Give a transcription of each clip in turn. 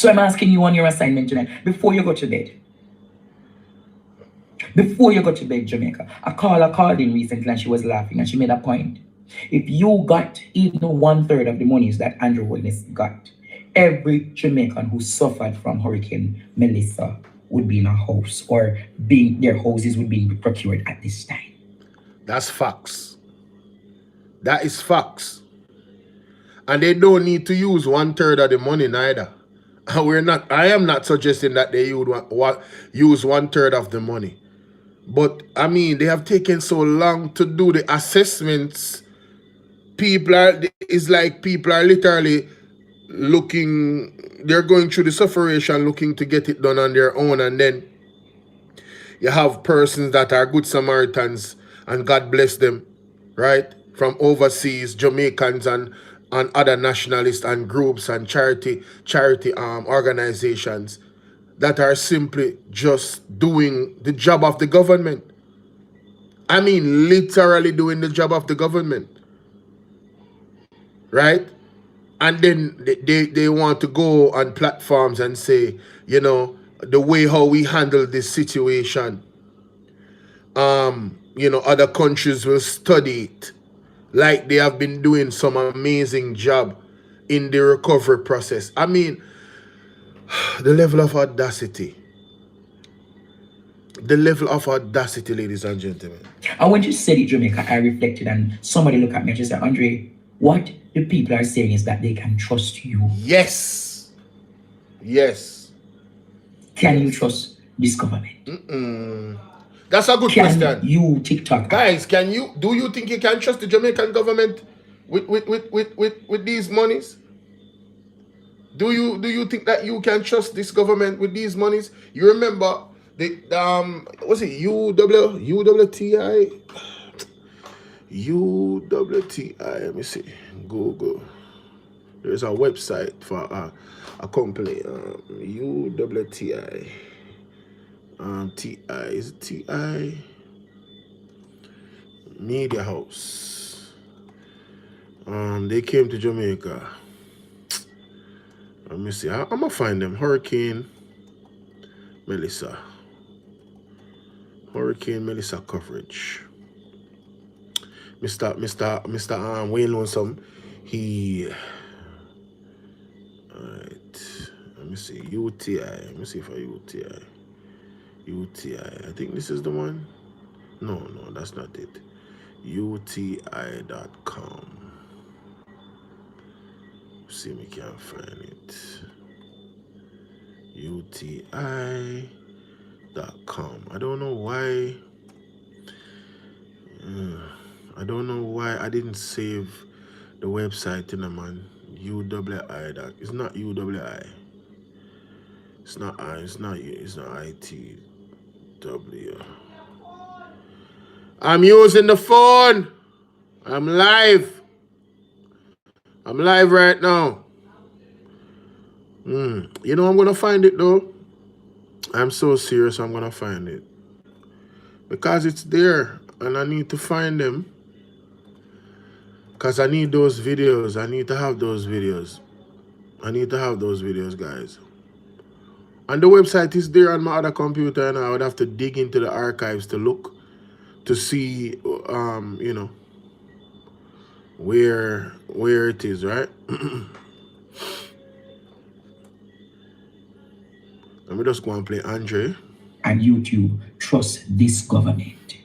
So I'm asking you on your assignment tonight, before you go to bed. Before you go to bed, Jamaica, a caller called in recently and she was laughing and she made a point. If you got even 1/3 of the monies that Andrew Holness got, every Jamaican who suffered from Hurricane Melissa would be in a house, or being their houses would be procured at this time. That's facts. That is facts. And they don't need to use 1/3 of the money neither. I am not suggesting that they use 1/3 of the money. But I mean, they have taken so long to do the assessments. People are literally looking, they're going through the sufferation looking to get it done on their own. And then you have persons that are good Samaritans, and God bless them, right? From overseas, Jamaicans and other nationalists and groups and charity organizations that are simply just doing the job of the government. I mean, literally doing the job of the government. Right? And then they want to go on platforms and say, you know, the way how we handle this situation, you know, other countries will study it, like they have been doing some amazing job in the recovery process. I mean, the level of audacity. The level of audacity, ladies and gentlemen. And when you said it, Jamaica, I reflected, and somebody looked at me and just said, Andre, what the people are saying is that they can trust you. Yes. Yes. Can you trust this government? That's a good question. You, TikTok guys, do you think you can trust the Jamaican government with these monies? Do you think that you can trust this government with these monies? You remember the what's it, UWTI? Let me see. Google. There's a website for a company. UWTI. TI, is it TI? Media House. They came to Jamaica. Let me see. I'm gonna find them. Hurricane Melissa coverage. Mr. Wayne Lonesome. Alright. Let me see. UTI. Let me see for UTI. I think this is the one. No, that's not it. UTI.com. See, we can't find it. UTI.com. I don't know why. I don't know why I didn't save the website in a man. UWI. It's not UWI. It's not ITW. I'm using the phone. I'm live. I'm live right now. You know, I'm gonna find it though. I'm so serious, I'm gonna find it. Because it's there and I need to find them. Because I need those videos. I need to have those videos. Guys. And the website is there on my other computer, and I would have to dig into the archives to look to see, you know, where it is, right? Let me just go and play Andre. And YouTube, trust this government.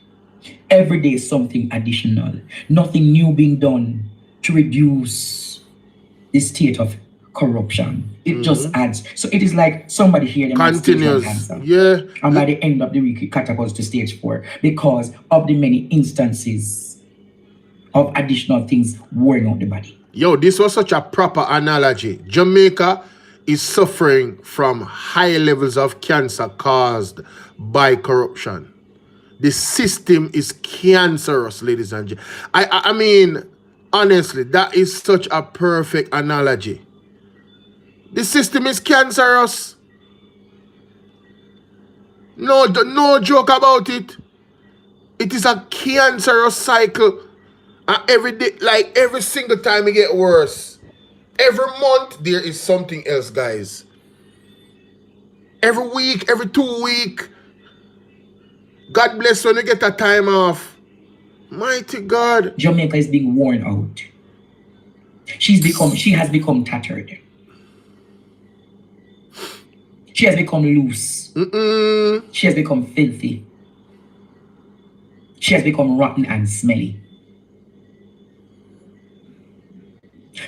Every day something additional, nothing new being done to reduce the state of corruption. It just adds. So it is like somebody here continues. Yeah. And by the end of the week, it catapults to stage 4 because of the many instances of additional things wearing out the body. Yo, this was such a proper analogy. Jamaica is suffering from high levels of cancer caused by corruption. The system is cancerous, ladies and gentlemen. I mean, honestly, that is such a perfect analogy. The system is cancerous. No joke about it. It is a cancerous cycle. And every day, like every single time it get worse. Every month, there is something else, guys. Every week, every 2 weeks. God bless when you get a time off. Mighty God. Jamaica is being worn out. She has become tattered. She has become loose. She has become filthy. She has become rotten and smelly.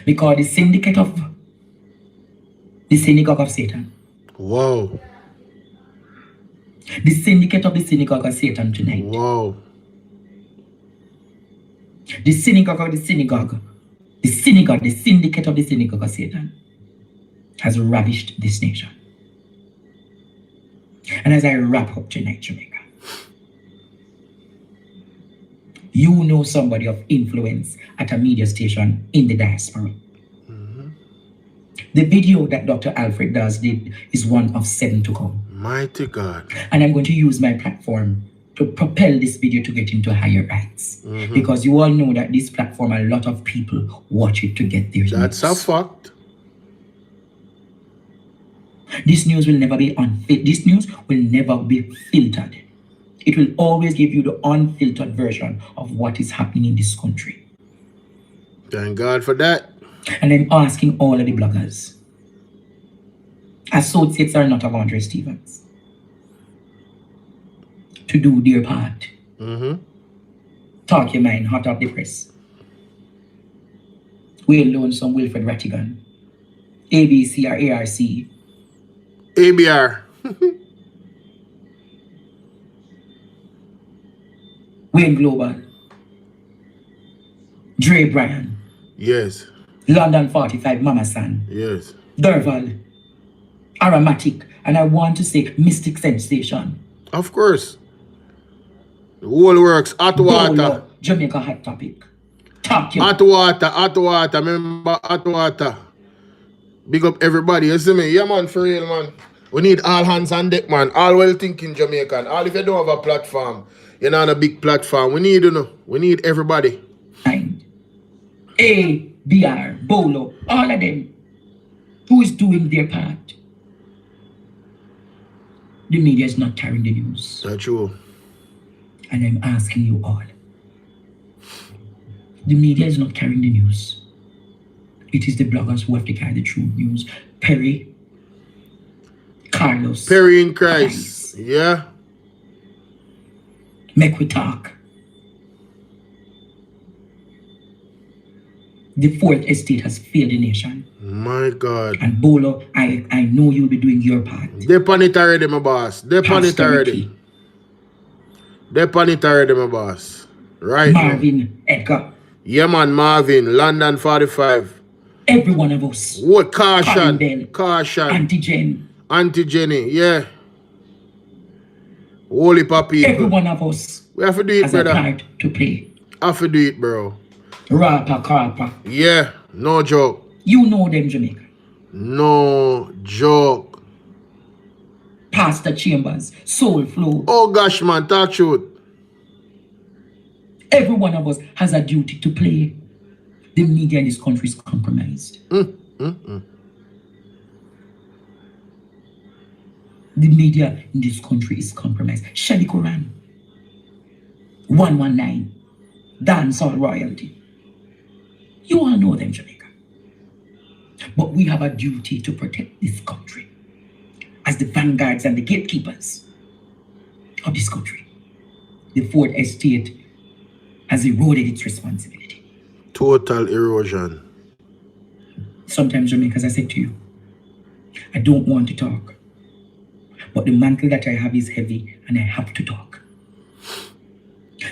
Because the syndicate of the synagogue of Satan. Wow. The syndicate of the synagogue of Satan tonight. Wow. The synagogue of the synagogue. The syndicate of the synagogue of Satan has ravished this nation. And as I wrap up tonight, Jamaica, you know somebody of influence at a media station in the diaspora. The video that Dr. Alfred Dawes did is one of 7 to come. Mighty God. And I'm going to use my platform to propel this video to get into higher heights. Because you all know that this platform, a lot of people watch it to get their That's news. a fact. This news will never be this news will never be filtered. It will always give you the unfiltered version of what is happening in this country. Thank God for that. And I'm asking all of the bloggers. Associates are not of Andre Stevens. To do their part. Talk your mind, hot off the press. We'll loan some Wilfred Rattigan. ABC or ARC. ABR. Wayne Global. Dre Bryan. Yes. London 45 Mama San. Yes. Derval. Aromatic. And I want to say Mystic Sensation. Of course. The whole works. Hot water. Bolo, Jamaica Hot Topic. Talk you. Hot water. Remember hot water. Big up everybody. You see me? Yeah, man, for real, man. We need all hands on deck, man. All well thinking Jamaican. All if you don't have a platform, you're not on a big platform. We need, you know, we need everybody. Mind. A, BR, Bolo, all of them. Who is doing their part? The media is not carrying the news. That's true. And I'm asking you all. The media is not carrying the news. It is the bloggers who have to carry the true news. Perry, Carlos. Perry in Christ. Yeah. Make we talk. The fourth estate has failed the nation. My God. And Bolo, I know you'll be doing your part. They pan it already, my boss. They pan it already. They pan it already, my boss. Right. Marvin, Edgar. Yeah, man, Marvin, London 45. Every one of us. What? Caution. Bell, Caution. Auntie Jenny, yeah. Holy papi. Every one of us. We have to do it, has brother. a part to play. Have to do it, bro. Rapper, Carper. Yeah, no joke. You know them, Jamaica. No joke. Pastor Chambers, Soul Flow. Oh gosh, man, talk truth. Every one of us has a duty to play. The media in this country is compromised. The media in this country is compromised. Shadi Quran. 119. Dancehall royalty. You all know them, Jamaica. But we have a duty to protect this country as the vanguards and the gatekeepers of this country. The fourth estate has eroded its responsibility. Total erosion. Sometimes, Jamaica, as I said to you, I don't want to talk. But the mantle that I have is heavy and I have to talk.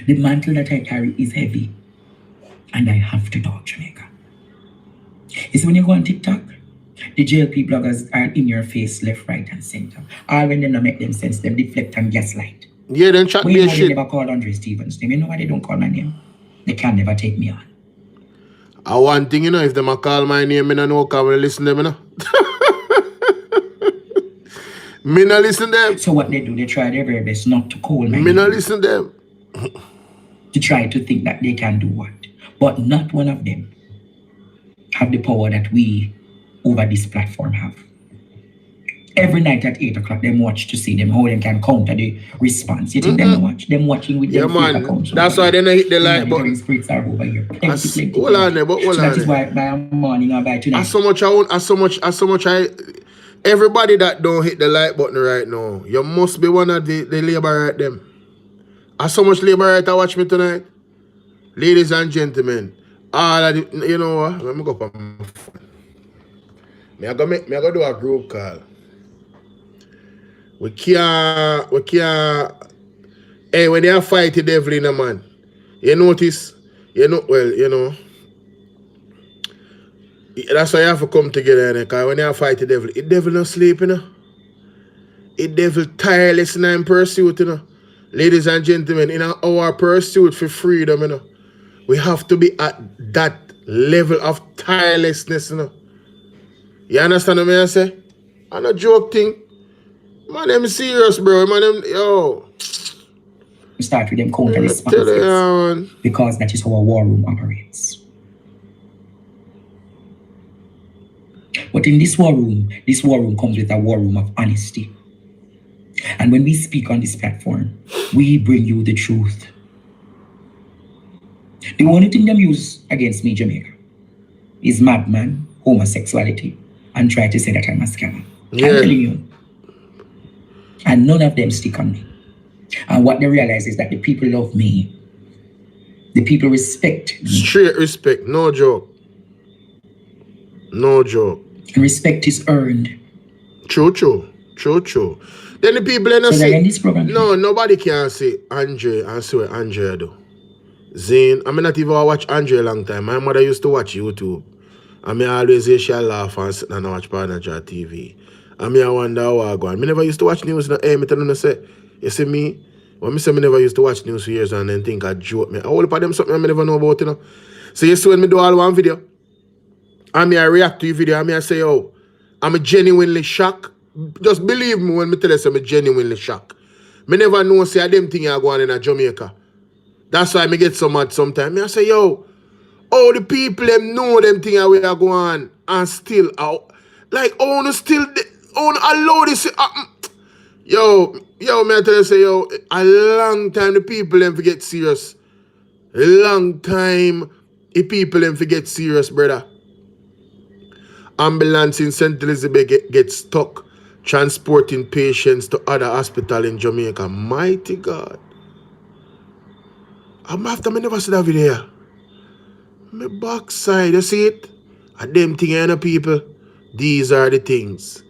The mantle that I carry is heavy and I have to talk, Jamaica. You see, when you go on TikTok, the JLP bloggers are in your face, left, right, and center. Or when they don't make them sense, them deflect and gaslight. Yeah, then chat me shit. They never call Andre Stevens' name. You know why they don't call my name? They can never take me on. One thing, you know, if they call my name, I don't know how to listen to them, you know. Me not listen to them. So what they do, they try their very best not to call my name. Me not listen to them. To try to think that they can do what. But not one of them have the power that we over this platform have. Every night at 8 o'clock, them watch to see them how them can counter the response. You think them watch? Them watching with them fake accounts. That's why they don't hit the like button. Spirits are over here. Hold on there, but hold on. That is why by morning or by tonight. As so much I everybody that don't hit the like button right now, you must be one of the labor right them. As so much labor right to watch me tonight. Ladies and gentlemen, all of the, you know what? Let me go up on my phone. I go do a group call. We can't, hey, when they fight the devil in a man, you notice, that's why you have to come together, because when you fight the devil not sleep, The devil tireless in pursuit, Ladies and gentlemen, in our pursuit for freedom, we have to be at that level of tirelessness, You understand what I say? I'm not joke thing. Man, I'm serious, bro. Man, yo. We start with them counter responses. Because that is how a war room operates. But in this war room comes with a war room of honesty. And when we speak on this platform, we bring you the truth. The only thing them use against me, Jamaica, is madman, homosexuality, and try to say that I'm a scammer. Yeah. I'm telling you. And none of them stick on me. And what they realize is that the people love me. The people respect me. Straight respect, no joke. No joke. And respect is earned. True. Then the people in the say, no, nobody can say Andre and say what Andre do. Zane, I mean not even watch Andre a long time. My mother used to watch YouTube. I mean always say she laugh and sit and watch Partnership TV. I mean, I wonder how I go on. I never used to watch news. Hey, me tell you, say, you see me? When me say I never used to watch news for years and then think I joke me. I all about them something I never know about, So you see when me do all one video, I react to your video, I say, oh, I'm genuinely shocked. Just believe me when me tell you I'm genuinely shocked. Me never know say them thing are going on in Jamaica. That's why me get so mad sometimes. I say, yo, all the people them know them thing are going on and still out. Like, allow this. Yo, me I tell you, say, yo, a long time the people them forget serious. A long time the people them forget serious, brother. Ambulance in St. Elizabeth get stuck transporting patients to other hospital in Jamaica. Mighty God. I'm after me never see that video. My backside, you see it? And them thing, people. These are the things.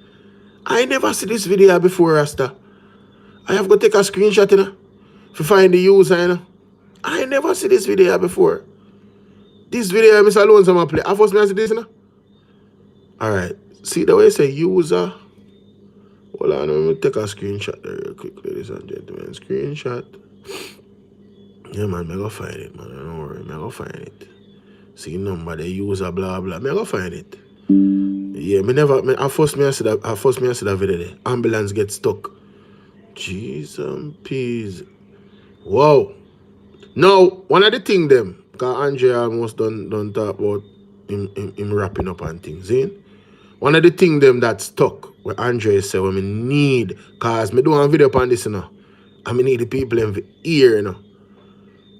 I never see this video before, Rasta. I have got to take a screenshot, to find the user, I never see this video before. This video, I'm alone, so I'm play. I first see this, Alright. See the way I say user. Hold on, let me take a screenshot there real quick, ladies and gentlemen. Screenshot. Yeah, man, I'm going to find it, man. Don't worry, I'm going to find it. See number, the user, blah, blah. I'm going to find it. Yeah, I first see that video there. Ambulance get stuck. Jesus, peace. Wow. Now, one of the things them, because Andre almost done talk about him wrapping up and things, one of the things them that stuck, where Andre said, what I need, because I do a video upon this, I need the people in the ear, In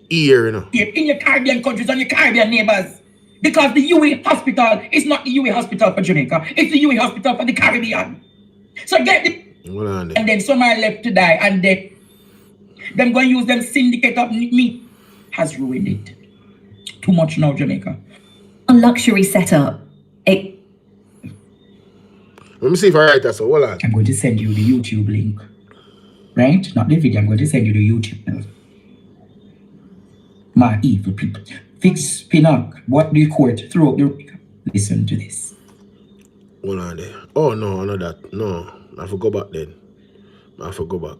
your Caribbean countries and your Caribbean neighbors. Because the UA hospital is not the UA hospital for Jamaica. It's the UA hospital for the Caribbean. So get the... And then some are left to die and dead. Them going to use them syndicate of meat. Has ruined it. Too much now, Jamaica. A luxury setup. Let me see if I write that, so hold on. I'm going to send you the YouTube link. Right? Not the video, I'm going to send you the YouTube link. My evil people. Fix Pinnock. What the court threw up the... Listen to this. Hold on there. Oh, no, not that. No. I have to go back then. I have to go back.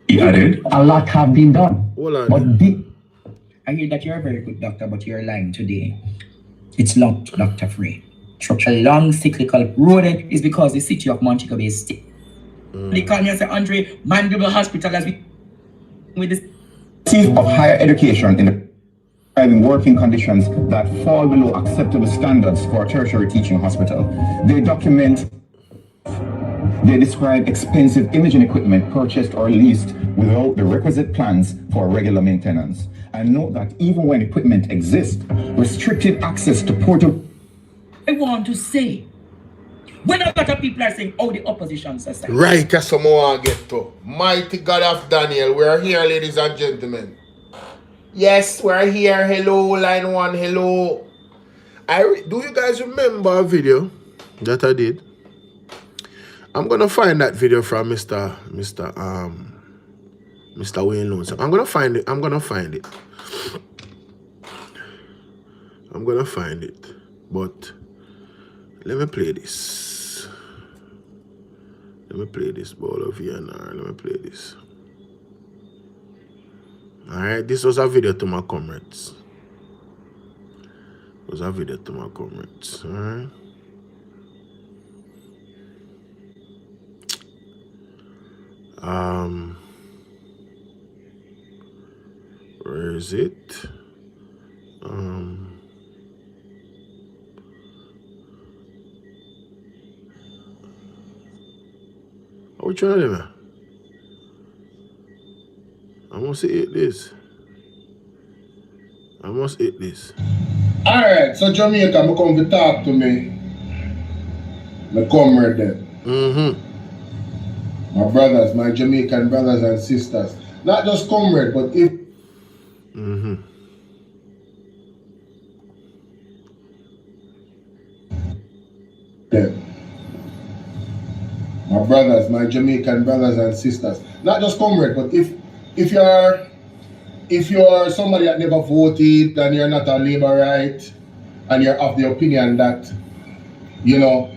He added, a lot have been done. Hold on. But I hear that you're a very good doctor, but you're lying today. It's not Dr. Free. Such a long cyclical road is because the city of Montego Bay is still. They call me and say, Andre, Mandible Hospital has been with this. Of higher education in the having working conditions that fall below acceptable standards for a tertiary teaching hospital. They describe expensive imaging equipment purchased or leased without the requisite plans for regular maintenance. And note that even when equipment exists, restricted access to portable... I want to say, when a lot of people are saying, oh, the opposition society. Right, that's what I want to get to. Mighty God of Daniel, we are here, ladies and gentlemen. Yes, we're here. Hello, line one, hello. Do you guys remember a video that I did? I'm gonna find that video from Mr. Wayne Lonesome. I'm gonna find it. But let me play this. Bolo VNR. Let me play this. Alright, this was a video to my comrades. Alright. Where is it? Which one of them? I must eat this. Alright, so Jamaica, come to talk to me. My comrade there. My brothers, my Jamaican brothers and sisters. Not just comrade, but if... Them. My brothers, my Jamaican brothers and sisters. Not just comrade, but if you're somebody that never voted and you're not a Labourite and you're of the opinion that, you know,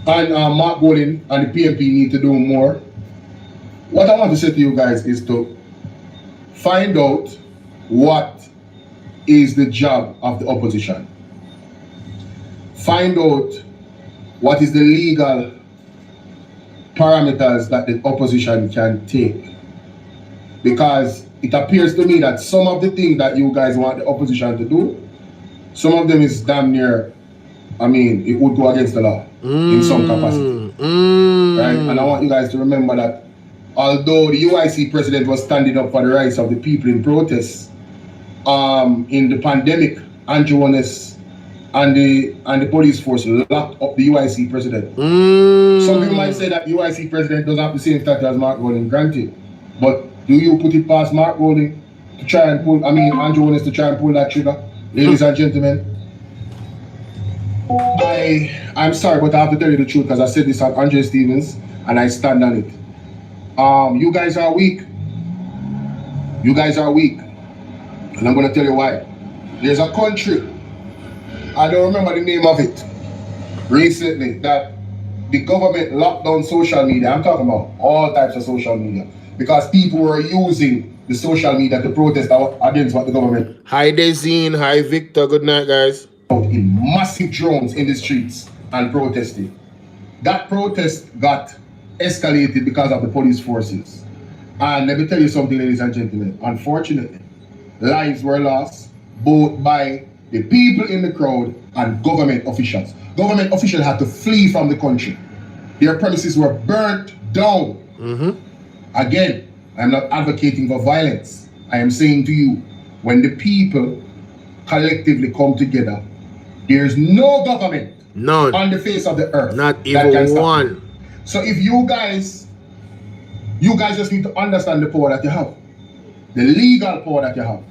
and Mark Bolin and the PMP need to do more, what I want to say to you guys is to find out what is the job of the opposition. Find out what is the legal parameters that the opposition can take. Because it appears to me that some of the things that you guys want the opposition to do, some of them is damn near, I mean, it would go against the law in some capacity. Right? And I want you guys to remember that although the UIC president was standing up for the rights of the people in protests, in the pandemic, Andrew Honest and the police force locked up the UIC president. Some people might say that the UIC president doesn't have the same status as Mark Rowling, granted. But do you put it past Mark Rowling to try and pull, Andrew Honest to try and pull that trigger? Ladies and gentlemen, I'm sorry, but I have to tell you the truth because I said this at Andre Stevens and I stand on it. You guys are weak. And I'm going to tell you why. There's a country, I don't remember the name of it, recently, that the government locked down social media. I'm talking about all types of social media. Because people were using the social media to protest against what the government... Hi Dezine, hi Victor, good night guys. ...in massive drones in the streets and protesting. That protest got escalated because of the police forces. And let me tell you something, ladies and gentlemen. Unfortunately, lives were lost both by the people in the crowd and government officials. Government officials had to flee from the country. Their premises were burnt down. Again, I'm not advocating for violence. I am saying to you, when the people collectively come together, there's no government on the face of the earth not that can even stop one. it. So if you guys just need to understand the power that you have, the legal power that you have,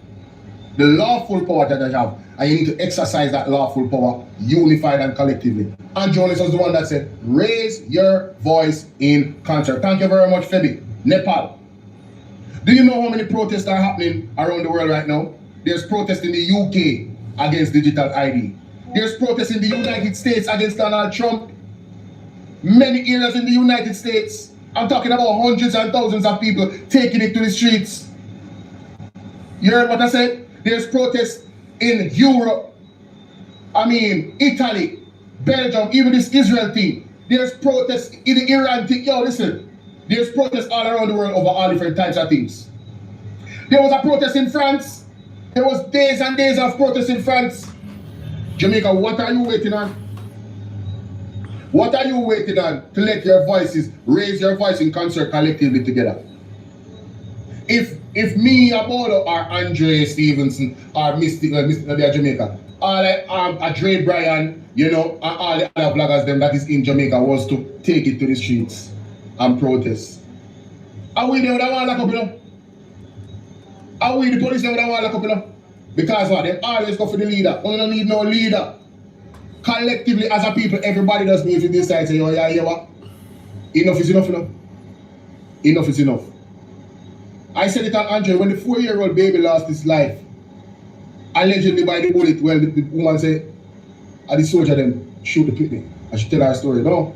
the lawful power that you have, and you need to exercise that lawful power unified and collectively. And Jonas was the one that said, raise your voice in concert. Thank you very much, Febi. Nepal. Do you know how many protests are happening around the world right now? There's protests in the UK against digital ID. There's protests in the United States against Donald Trump. Many areas in the United States. I'm talking about hundreds and thousands of people taking it to the streets. You heard what I said? There's protests in Europe. Italy, Belgium, even this Israel thing. There's protests in the Iran thing. Yo, listen. There's protests all around the world over all different types of things. There was a protest in France. There was days and days of protests in France. Jamaica, what are you waiting on? What are you waiting on to let your voices, raise your voice in concert collectively together? If me, Bolo, or Andre Stevenson, or Mr. Jamaica, or like Dre Bryan, you know, and all the other bloggers them that is in Jamaica was to take it to the streets and protest. Are we there with a wall lock up, you know? Are we the police there with a wall lock up, you know? Because what? They always go for the leader. We don't need no leader. Collectively, as a people, everybody does need to decide, say, oh, yeah, what? Enough is enough, you know? Enough is enough. I said it on Andre, when the 4-year-old baby lost his life, allegedly by the bullet, well, the woman said, the soldier them shoot the picnic. I should tell her story. No.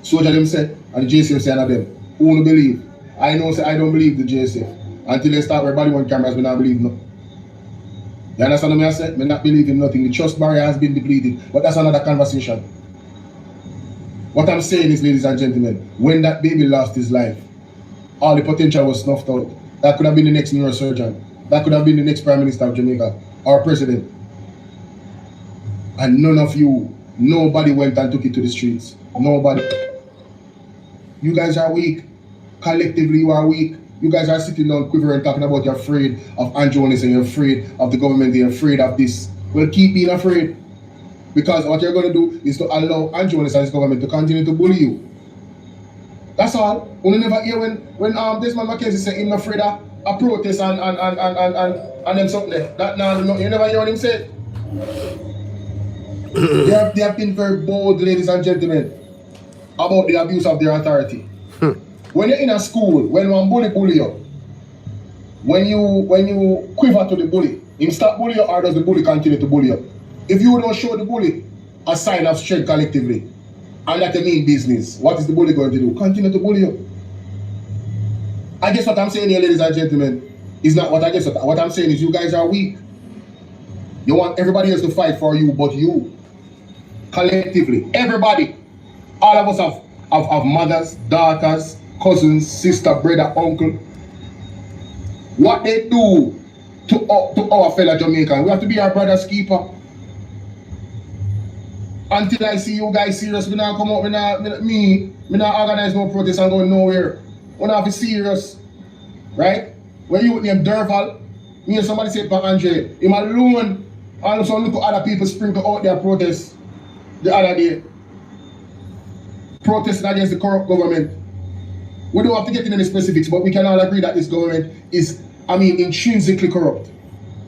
Soldier them said, and the JCF said, them, who won't believe? I know, say, I don't believe the JCF. Until they start with body on cameras, we not believe no. You understand what I said? We not believe in nothing. The trust barrier has been depleted. But that's another conversation. What I'm saying is, ladies and gentlemen, when that baby lost his life, all the potential was snuffed out. That could have been the next neurosurgeon. That could have been the next Prime Minister of Jamaica or President. And none of you, nobody went and took it to the streets. Nobody. You guys are weak. Collectively, you are weak. You guys are sitting down quivering, talking about you're afraid of Andrew and you're afraid of the government, you're afraid of this. Well, keep being afraid. Because what you're going to do is to allow Andrew and his government to continue to bully you. That's all. We never hear when this man Mackenzie said he's afraid of a protest and them something there. That no, you never hear what him say. They have been very bold, ladies and gentlemen, about the abuse of their authority. When you're in a school, when one bully you, when you quiver to the bully, him stop bully you or does the bully continue to bully you? If you don't show the bully a sign of strength collectively, and that mean business, what is the bully going to do? Continue to bully you. I guess what I'm saying here, ladies and gentlemen, is not what I guess. What I'm saying is you guys are weak. You want everybody else to fight for you, but you. Collectively, everybody. All of us have mothers, daughters, cousins, sister, brother, uncle. What they do to our fellow Jamaicans, we have to be our brother's keeper. Until I see you guys serious, we not come out, we not organize no protest and go nowhere. We not be serious. Right? When you name Durval, me and somebody say back Andre, him alone, all of a sudden look at other people sprinkle out their protests the other day. Protesting against the corrupt government. We don't have to get into any specifics, but we can all agree that this government is, intrinsically corrupt.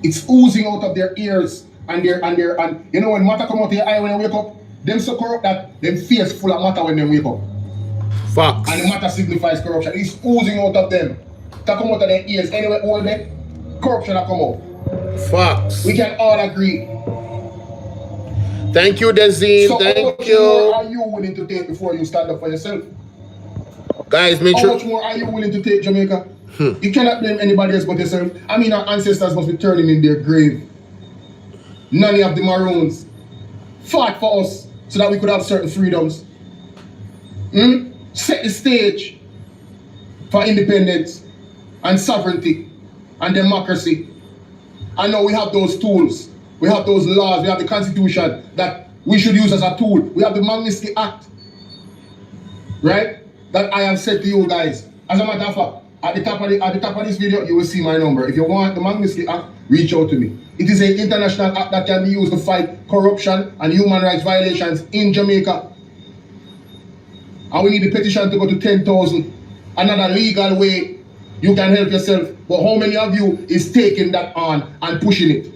It's oozing out of their ears. And you know when matter come out of your eye when you wake up, them so corrupt that them face full of matter when they wake up. Facts. And the matter signifies corruption. It's oozing out of them. That come out of their ears. Anyway, all day, corruption that come out. Facts. We can all agree. Thank you, Dezine. So Thank you. How much more are you willing to take before you stand up for yourself? Guys, make How sure. much more are you willing to take, Jamaica? You cannot blame anybody else but yourself. Our ancestors must be turning in their grave. None of the Maroons fought for us so that we could have certain freedoms. Set the stage for independence and sovereignty and democracy. And now we have those tools. We have those laws. We have the Constitution that we should use as a tool. We have the MAGNITSKY Act. Right? That I have said to you guys. As a matter of fact, at the top of this video, you will see my number. If you want the MAGNITSKY Act, reach out to me. It is an international act that can be used to fight corruption and human rights violations in Jamaica. And we need the petition to go to 10,000. Another legal way you can help yourself. But how many of you is taking that on and pushing it?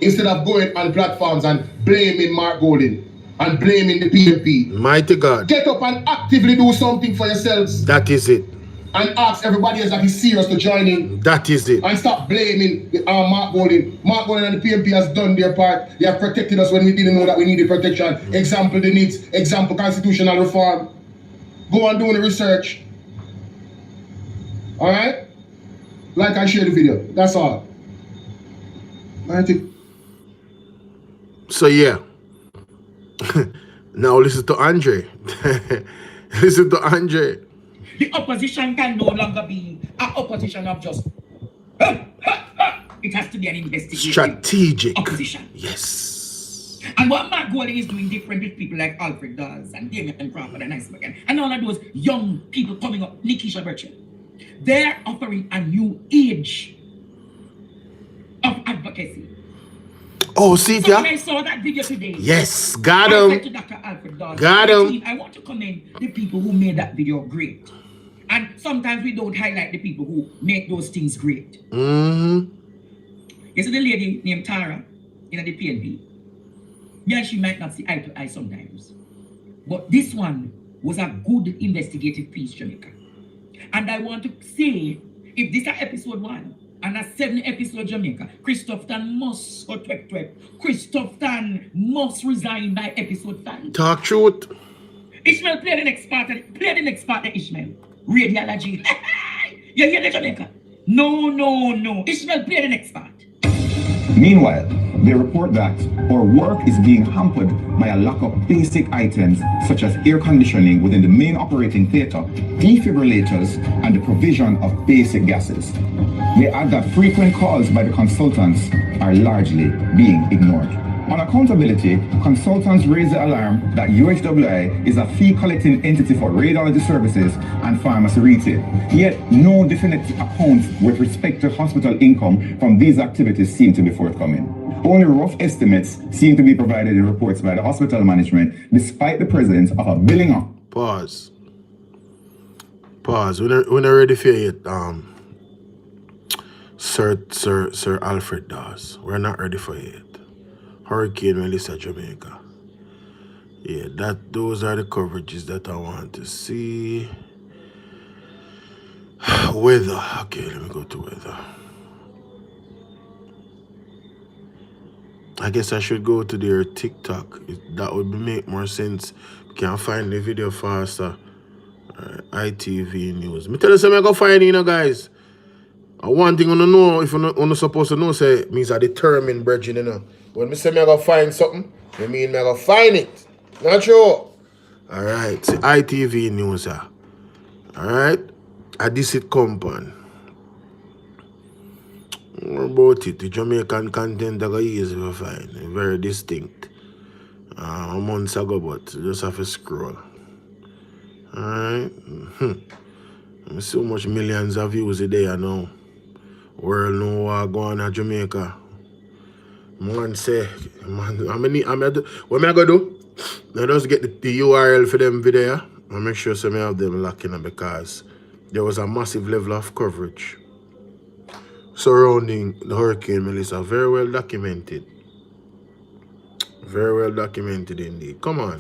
Instead of going on platforms and blaming Mark Golding and blaming the PMP. Mighty God. Get up and actively do something for yourselves. That is it. And ask everybody else that is serious to join in. That is it. And stop blaming Mark Golding. Mark Golding and the PMP has done their part. They have protected us when we didn't know that we needed protection. Example, the needs. Example, constitutional reform. Go and do the research. Alright? Like and share the video. That's all. I think. So yeah. Now listen to Andre. Listen to Andre. The opposition can no longer be an opposition of just. It has to be an investigative Strategic. opposition. Yes. And what Matt Golding is doing different with people like Alfred Dawes and Damien Crawford and Iceberg and all of those young people coming up, Nikisha Birchall, they're offering a new age of advocacy. Oh, see, So when yeah. I saw that video today, Yes, got I said him. to Dr. Alfred Dawes, Got my him. team, I want to commend the people who made that video great. And sometimes we don't highlight the people who make those things great. Mm-hmm. You see the lady named Tara in the PNP. Yeah, she might not see eye to eye sometimes. But this one was a good investigative piece, Jamaica. And I want to say, if this is episode 1 and a 7 episode Jamaica, Christoph Tan must go twek. Christoph Tan must resign by episode 5. Talk truth. Ishmael, play the next part. Play the next part, Ishmael. Radiology. You hear the Jamaica? No. Ishmael, play the next part. Meanwhile, they report that our work is being hampered by a lack of basic items such as air conditioning within the main operating theatre, defibrillators, and the provision of basic gases. They add that frequent calls by the consultants are largely being ignored. On accountability, consultants raise the alarm that UHWI is a fee-collecting entity for radiology services and pharmacy retail. Yet, no definite accounts with respect to hospital income from these activities seem to be forthcoming. Only rough estimates seem to be provided in reports by the hospital management, despite the presence of a billing of. Pause. We're not ready for it, Sir Alfred Dawes. We're not ready for it. Hurricane Melissa, Jamaica. Yeah, those are the coverages that I want to see. Weather. Okay, let me go to weather. I guess I should go to their TikTok. That would make more sense. Can't find the video faster. ITV News. Me tell you something I go find it, guys. One thing I don't know, if you're not supposed to know, say, means I determined brethren, When me say me I go find something, I mean me I go find it. Not sure. Alright, see ITV News, yeah. Alright. This it compound. What about it? The Jamaican content I got easy to find. Very distinct. Months ago, but just have to scroll. Alright. So much millions of views a day now. World know what going on in Jamaica. Man say, man, what am I gonna do? I just get the URL for them video and make sure some of them locking because there was a massive level of coverage surrounding the Hurricane Melissa. Very well documented. Very well documented indeed. Come on.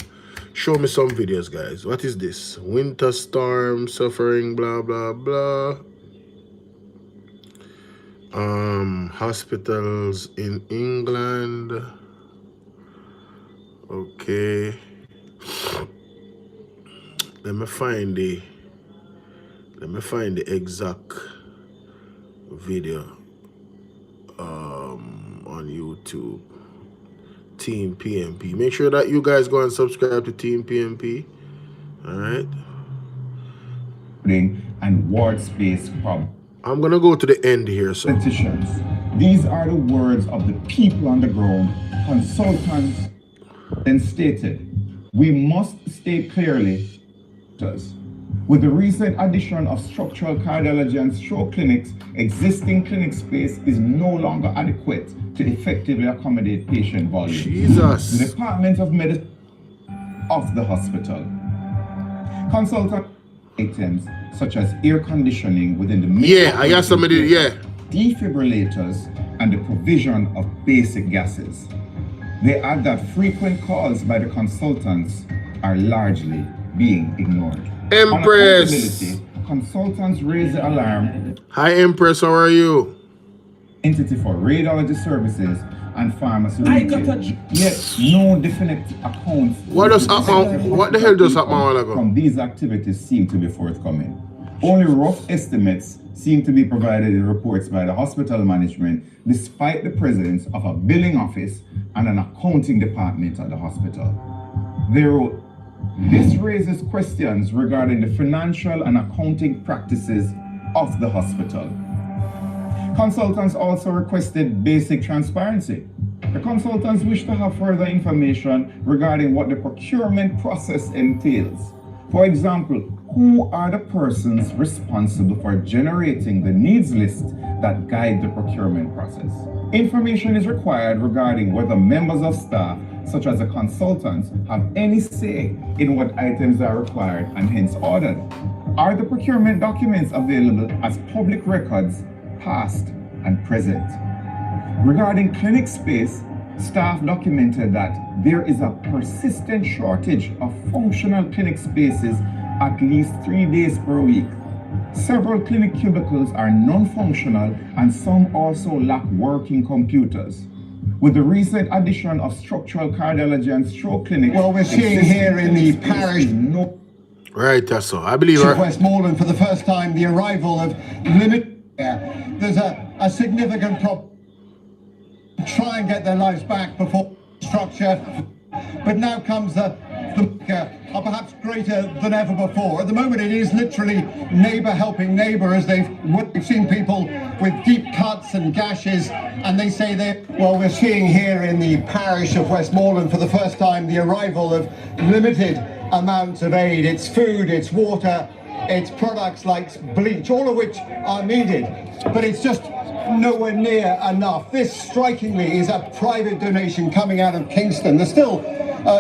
Show me some videos, guys. What is this? Winter storm, suffering, blah, blah, blah. Hospitals in England. Okay. Let me find the exact video on YouTube. Team PMP. Make sure that you guys go and subscribe to Team PMP. Alright. And ward space problem. I'm gonna go to the end here, so. Petitions. These are the words of the people on the ground. Consultants then stated, we must state clearly, with the recent addition of structural cardiology and stroke clinics, existing clinic space is no longer adequate to effectively accommodate patient volume. Jesus. The Department of Medicine of the hospital. Consultant items such as air conditioning within the main I got somebody, defibrillators, and the provision of basic gases. They add that frequent calls by the consultants are largely being ignored. Empress. Consultants raise the alarm. Hi, Empress, how are you? Entity for radiology services and pharmacy retail. Yet no definite accounts. What the hell just happened a while ago? From these activities seem to be forthcoming. Only rough estimates seem to be provided in reports by the hospital management, despite the presence of a billing office and an accounting department at the hospital. This raises questions regarding the financial and accounting practices of the hospital. Consultants also requested basic transparency. The consultants wish to have further information regarding what the procurement process entails. For example, who are the persons responsible for generating the needs list that guide the procurement process? Information is required regarding whether members of staff, such as the consultants, have any say in what items are required and hence ordered. Are the procurement documents available as public records, past and present? Regarding clinic space, staff documented that there is a persistent shortage of functional clinic spaces at least 3 days per week. Several clinic cubicles are non-functional and some also lack working computers. With the recent addition of structural cardiology and stroke clinics, well, we're seeing here in the parish Right, that's so. I believe of Westmoreland for the first time the arrival of limited. There's a significant problem. Try and get their lives back before structure, but now comes the are perhaps greater than ever before. At the moment, it is literally neighbour helping neighbour, as we've seen people with deep cuts and gashes, and they say well, we're seeing here in the parish of Westmoreland for the first time the arrival of limited amounts of aid. It's food, it's water, it's products like bleach, all of which are needed, but it's just nowhere near enough. This strikingly is a private donation coming out of Kingston. There's still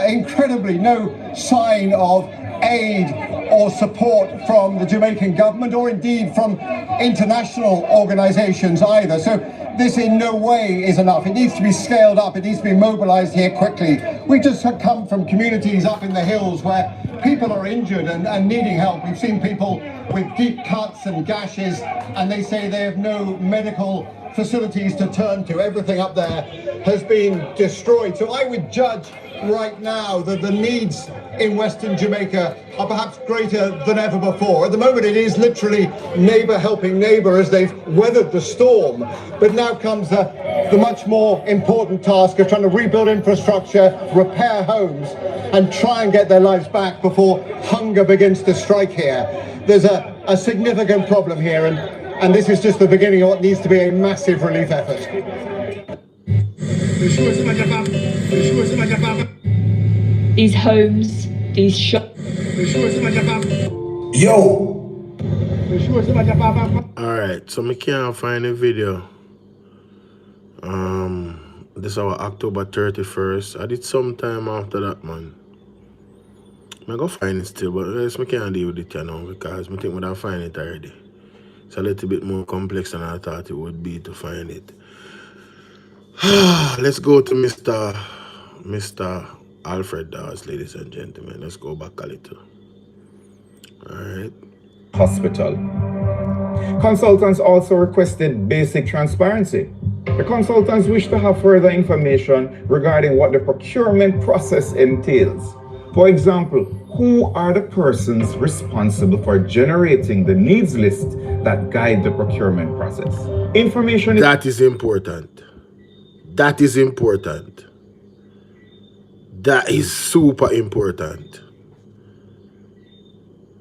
incredibly no sign of aid or support from the Jamaican government or indeed from international organizations either. So this in no way is enough. It needs to be scaled up. It needs to be mobilized here quickly. We just have come from communities up in the hills where people are injured and needing help. We've seen people with deep cuts and gashes, and they say they have no medical facilities to turn to. Everything up there has been destroyed. So I would judge right now that the needs in Western Jamaica are perhaps greater than ever before. At the moment, it is literally neighbour helping neighbour as they've weathered the storm. But now comes the much more important task of trying to rebuild infrastructure, repair homes, and try and get their lives back before hunger begins to strike here. There's a significant problem here, and this is just the beginning of what needs to be a massive relief effort. These homes, these shops. Yo! Alright, so I can't find a video. This is our October 31st. I did some time after that, man. I go find it still, but I can't deal with it, you know, because I think I'll find it already. It's a little bit more complex than I thought it would be to find it. Let's go to Mr. Alfred Dawes, ladies and gentlemen. Let's go back a little. Alright. Hospital. Consultants also requested basic transparency. The consultants wish to have further information regarding what the procurement process entails. For example, who are the persons responsible for generating the needs list that guide the procurement process? Information That is important. That is important. That is super important.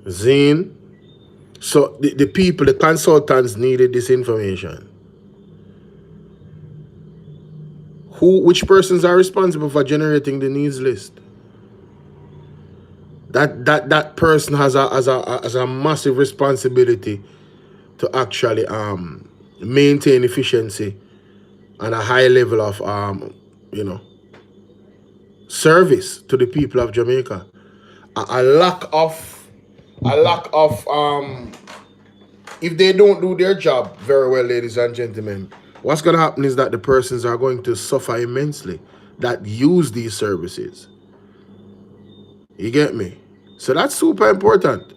Zine. So the people, the consultants needed this information. Which persons are responsible for generating the needs list? That person has a massive responsibility to actually maintain efficiency and a high level of service to the people of Jamaica. A lack of if they don't do their job very well, ladies and gentlemen, what's going to happen is that the persons are going to suffer immensely that use these services. You get me? So that's super important.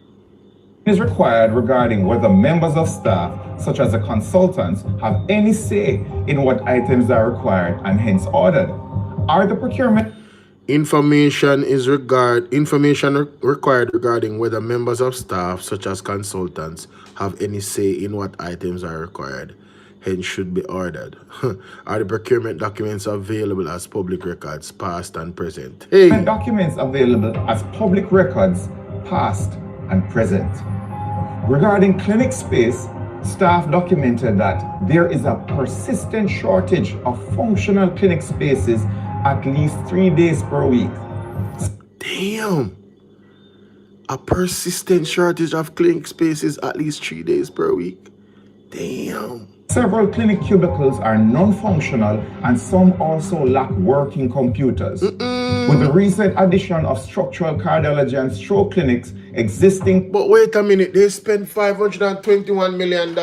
Is required regarding whether members of staff, such as the consultants, have any say in what items are required and hence ordered. Are the procurement Information required regarding whether members of staff, such as consultants, have any say in what items are required, hence should be ordered. Are the procurement documents available as public records, past and present? Hey! Documents available as public records, past and present. Regarding clinic space, staff documented that there is a persistent shortage of functional clinic spaces at least 3 days per week. Damn! A persistent shortage of clinic spaces at least 3 days per week. Damn. Several clinic cubicles are non-functional and some also lack working computers. With the recent addition of structural cardiology and stroke clinics existing... But wait a minute, they spent $521 million.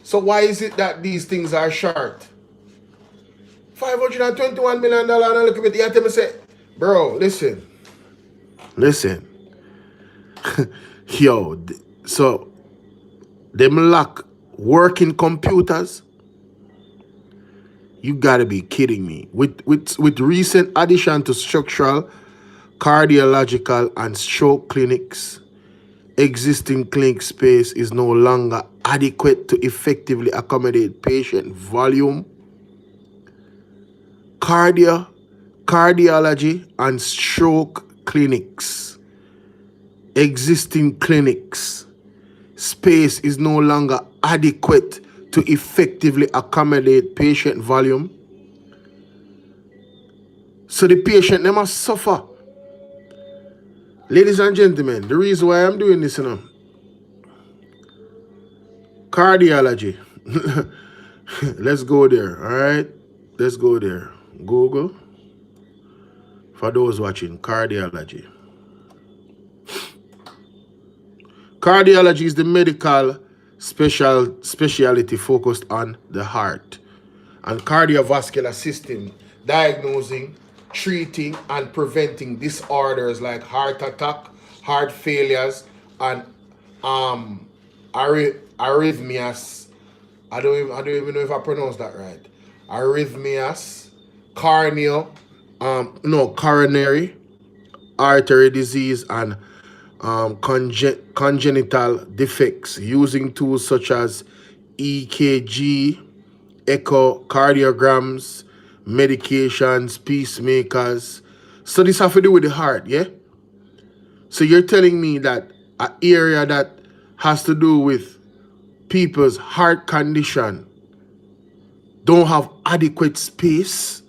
So why is it that these things are short? $521 million, and look at me, you tell me say, bro, listen. Yo, so them lack working computers? You gotta be kidding me. With recent addition to structural, cardiological, and stroke clinics, existing clinic space is no longer adequate to effectively accommodate patient volume. Cardiology and stroke clinics, existing clinics, space is no longer adequate to effectively accommodate patient volume. So the patient, they must suffer. Ladies and gentlemen, the reason why I'm doing this, cardiology. Let's go there, all right? Let's go there. Google. For those watching, cardiology. Cardiology is the medical specialty focused on the heart and cardiovascular system, diagnosing, treating, and preventing disorders like heart attack, heart failures, and arrhythmias. I don't even know if I pronounced that right. Arrhythmias, coronary artery disease, and congenital defects, using tools such as EKG, echocardiograms, medications, pacemakers. So this have to do with the heart, yeah? So you're telling me that an area that has to do with people's heart condition don't have adequate space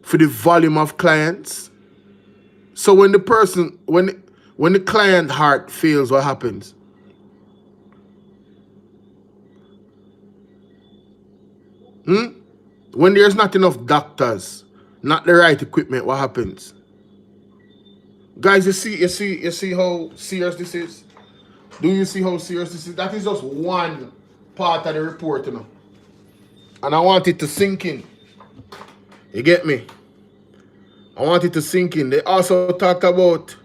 for the volume of clients? So when the person, when the client heart fails, what happens? When there's not enough doctors, not the right equipment, what happens? Guys, you see how serious this is? Do you see how serious this is? That is just one part of the report, you know. And I want it to sink in. You get me? I want it to sink in. They also talked about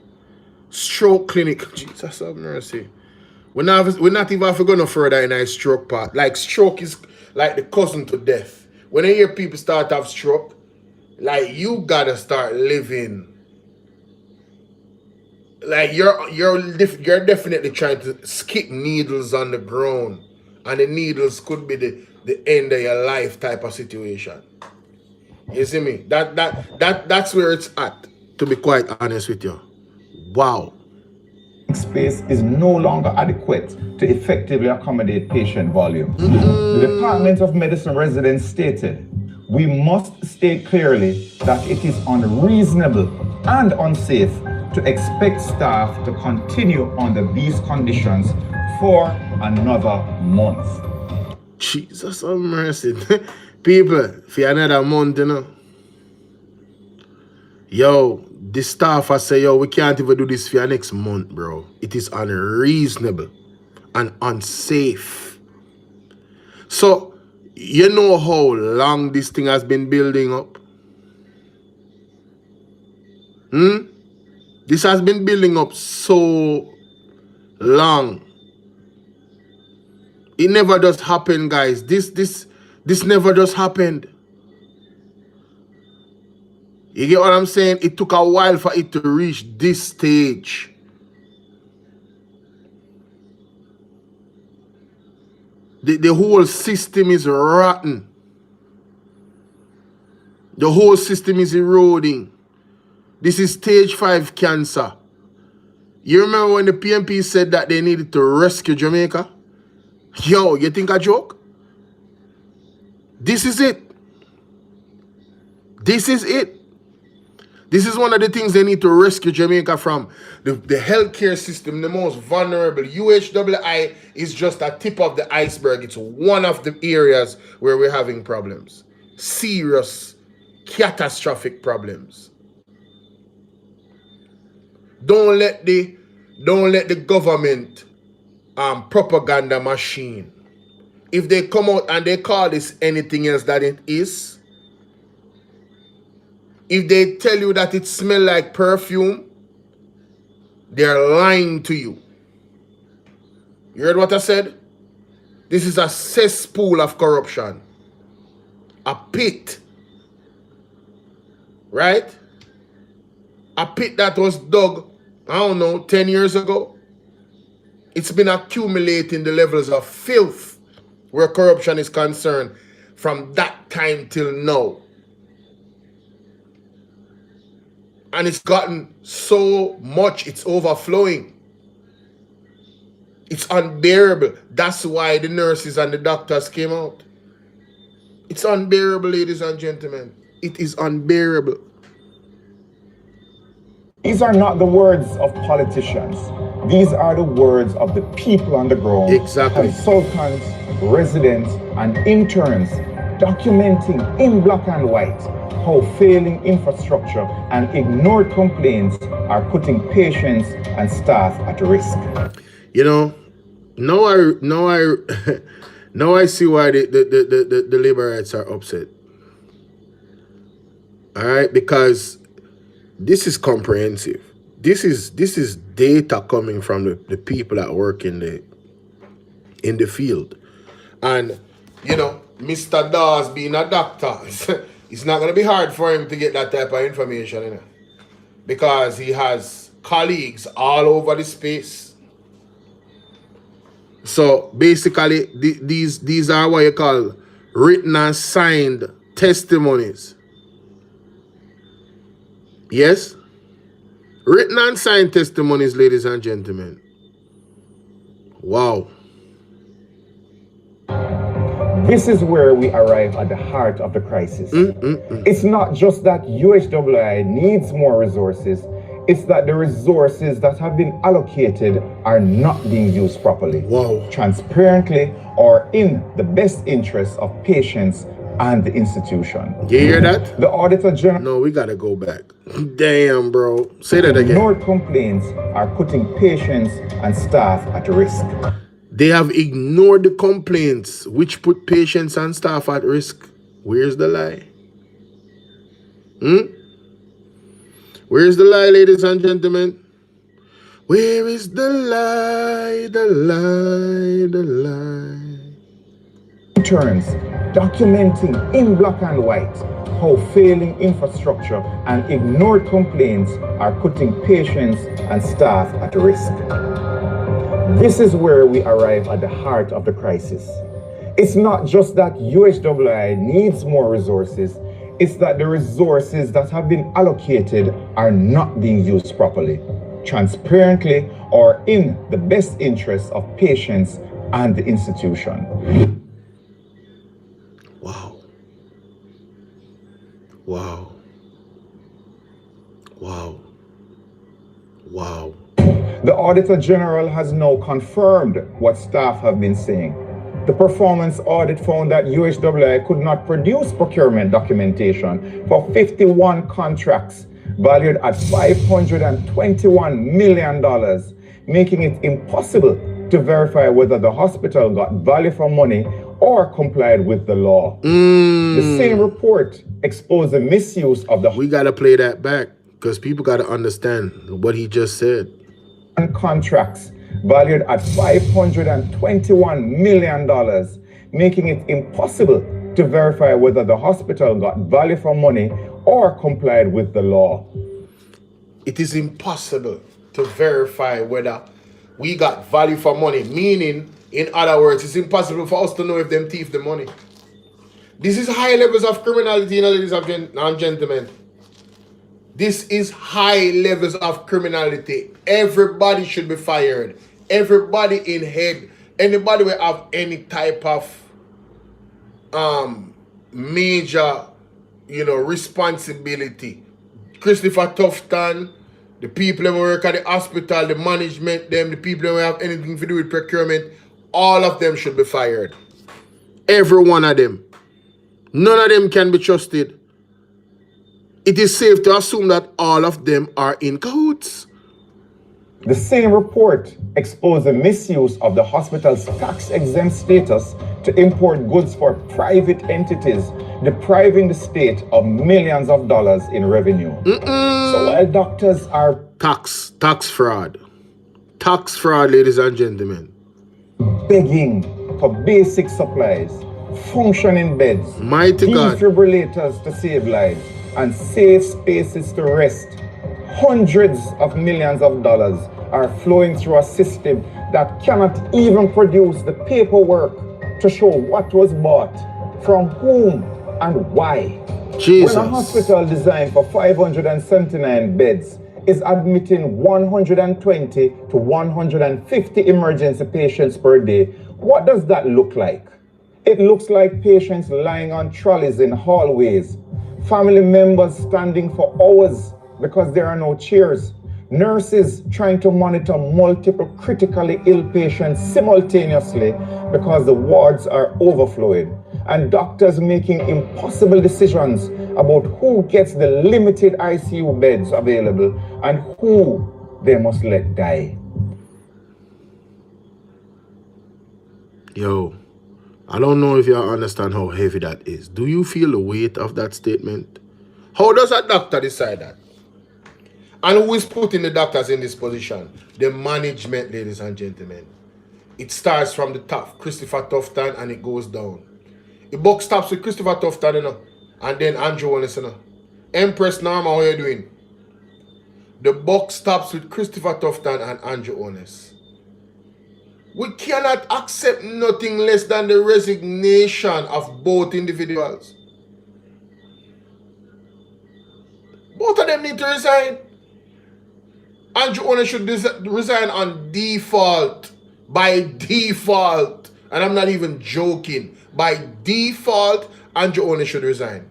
stroke clinic. Jesus have mercy. We're not even going no further in a stroke part. Like, stroke is like the cousin to death. When I hear people start to have stroke, like, you gotta start living. Like, you're definitely trying to skip needles on the ground, and the needles could be the end of your life type of situation. You see me? That's where it's at, to be quite honest with you. Wow. Space is no longer adequate to effectively accommodate patient volume. The Department of Medicine residents stated, "We must state clearly that it is unreasonable and unsafe to expect staff to continue under these conditions for another month." Jesus have mercy. People, for another month, you know. Yo, the staff I say, yo, we can't even do this for your next month, bro. It is unreasonable and unsafe. So, you know how long this thing has been building up? This has been building up so long. It never just happened, guys. This never just happened. You get what I'm saying? It took a while for it to reach this stage. The whole system is rotten. The whole system is eroding. This is stage 5 cancer. You remember when the PMP said that they needed to rescue Jamaica? Yo, you think I joke? This is it. This is it. This is one of the things they need to rescue Jamaica from. The healthcare system, the most vulnerable. UHWI is just a tip of the iceberg. It's one of the areas where we're having problems. Serious, catastrophic problems. Don't let the government propaganda machine, if they come out and they call this anything else than it is, if they tell you that it smells like perfume, they're lying to you. You heard what I said? This is a cesspool of corruption. A pit. Right? A pit that was dug, I don't know, 10 years ago. It's been accumulating the levels of filth where corruption is concerned from that time till now. And it's gotten so much, it's overflowing. It's unbearable. That's why the nurses and the doctors came out. It's unbearable, ladies and gentlemen. It is unbearable. These are not the words of politicians. These are the words of the people on the ground. Exactly. Consultants, residents, and interns documenting in black and white how failing infrastructure and ignored complaints are putting patients and staff at risk. You know, now I see why the Liberites are upset. All right, because this is comprehensive. This is data coming from the people that work in the field. And you know, Mr. Dawes being a doctor, it's not going to be hard for him to get that type of information, you know, because he has colleagues all over the space. So basically, these are what you call written and signed testimonies. Yes? Written and signed testimonies, ladies and gentlemen. Wow. This is where we arrive at the heart of the crisis. It's not just that UHWI needs more resources, it's that the resources that have been allocated are not being used properly, transparently, or in the best interests of patients and the institution. You hear that? The Auditor General... No, we gotta go back. Damn, bro. Say that again. Ignored complaints are putting patients and staff at risk. They have ignored the complaints, which put patients and staff at risk. Where's the lie? Where's the lie, ladies and gentlemen? Where is the lie, the lie, the lie? Interns documenting in black and white how failing infrastructure and ignored complaints are putting patients and staff at risk. This is where we arrive at the heart of the crisis. It's not just that UHWI needs more resources, it's that the resources that have been allocated are not being used properly, transparently, or in the best interests of patients and the institution. Wow. Wow. Wow. Wow. The Auditor General has now confirmed what staff have been saying. The performance audit found that UHWI could not produce procurement documentation for 51 contracts valued at $521 million, making it impossible to verify whether the hospital got value for money or complied with the law. The same report exposed the misuse of the... We got to play that back because people got to understand what he just said. And contracts valued at $521 million, making it impossible to verify whether the hospital got value for money or complied with the law. It is impossible to verify whether we got value for money, meaning In other words, it's impossible for us to know if them thief the money. This is high levels of criminality, ladies and gentlemen. This is high levels of criminality. Everybody should be fired. Everybody in head. Anybody will have any type of major, responsibility. Christopher Tufton, the people who work at the hospital, the management, the people who have anything to do with procurement, all of them should be fired. Every one of them. None of them can be trusted. It is safe to assume that all of them are in cahoots. The same report exposed the misuse of the hospital's tax-exempt status to import goods for private entities, depriving the state of millions of dollars in revenue. So while doctors are tax fraud, ladies and gentlemen, begging for basic supplies, functioning beds, mighty God, defibrillators to save lives, and safe spaces to rest, hundreds of millions of dollars are flowing through a system that cannot even produce the paperwork to show what was bought, from whom, and why. Jesus. When a hospital designed for 579 beds is admitting 120 to 150 emergency patients per day, what does that look like? It looks like patients lying on trolleys in hallways, family members standing for hours because there are no chairs, nurses trying to monitor multiple critically ill patients simultaneously because the wards are overflowing, and doctors making impossible decisions about who gets the limited ICU beds available and who they must let die. Yo, I don't know if you understand how heavy that is. Do you feel the weight of that statement? How does a doctor decide that? And who is putting the doctors in this position? The management, ladies and gentlemen. It starts from the top, Christopher Tufton, and it goes down. The buck stops with Christopher Tufton, and then Andrew Holness, Empress Norma, how you doing? The buck stops with Christopher Tufton and Andrew Holness. We cannot accept nothing less than the resignation of both individuals. Both of them need to resign. Andrew Holness should resign on default. By default. And I'm not even joking. By default, Andrew Holness should resign.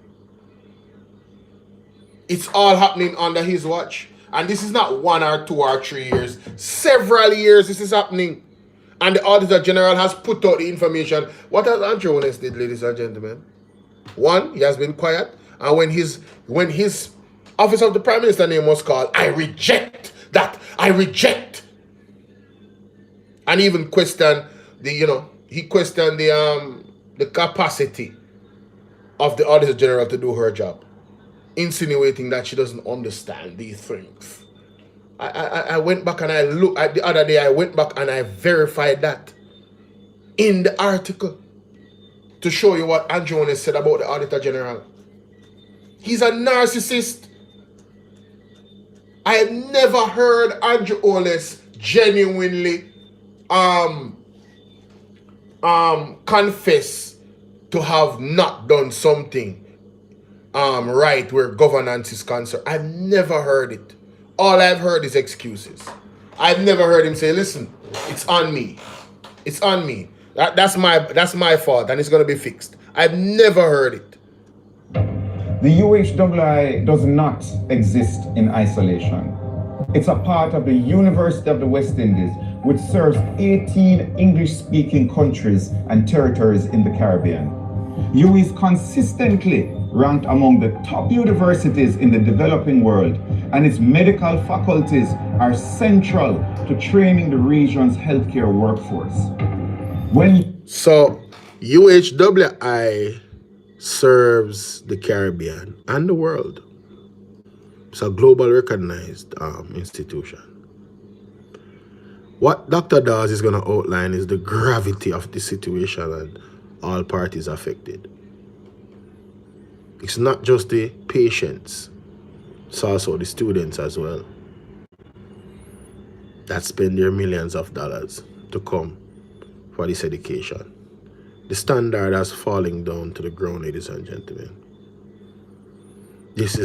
It's all happening under his watch. And this is not 1 or 2 or 3 years. Several years this is happening. And the Auditor General has put out the information. What has Andrew Holness did, ladies and gentlemen? One, he has been quiet. And when his office of the Prime Minister name was called, I reject that. I reject. And even questioned he questioned the capacity of the Auditor General to do her job, insinuating that she doesn't understand these things. I went back and I looked at the other day. I went back and I verified that in the article to show you what Andrew Holness said about the Auditor General. He's a narcissist. I had never heard Andrew Holness genuinely confess to have not done something right where governance is concerned. I've never heard it. All I've heard is excuses. I've never heard him say, listen, it's on me. It's on me. That's my fault and it's going to be fixed. I've never heard it. The UHII does not exist in isolation. It's a part of the University of the West Indies, which serves 18 English-speaking countries and territories in the Caribbean. UWI is consistently ranked among the top universities in the developing world, and its medical faculties are central to training the region's healthcare workforce. So, UHII serves the Caribbean and the world. It's a global recognized institution. What Dr. Dawes is going to outline is the gravity of the situation and all parties affected. It's not just the patients, it's also the students as well that spend their millions of dollars to come for this education. The standard has falling down to the ground, ladies and gentlemen. This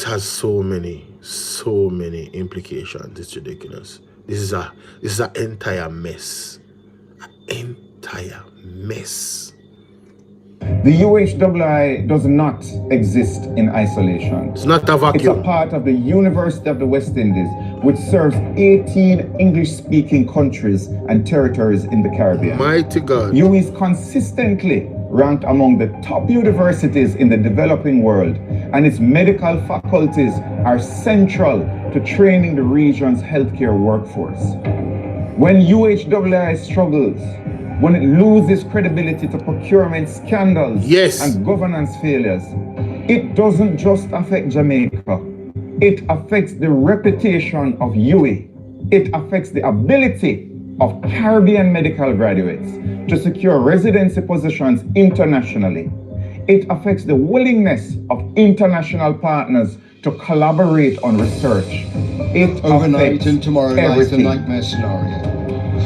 has so many implications. It's ridiculous. This is an entire mess. An entire mess. The UHWI does not exist in isolation. It's not a It's a vacuum. part of the University of the West Indies, which serves 18 English-speaking countries and territories in the Caribbean. Mighty God. UE is consistently ranked among the top universities in the developing world, and its medical faculties are central to training the region's healthcare workforce. When UHWI struggles, when it loses credibility to procurement scandals Yes. and governance failures, it doesn't just affect Jamaica. It affects the reputation of UE. It affects the ability of Caribbean medical graduates to secure residency positions internationally. It affects the willingness of international partners to collaborate on research. It Overnight affects and tomorrow night, a everything. nightmare scenario.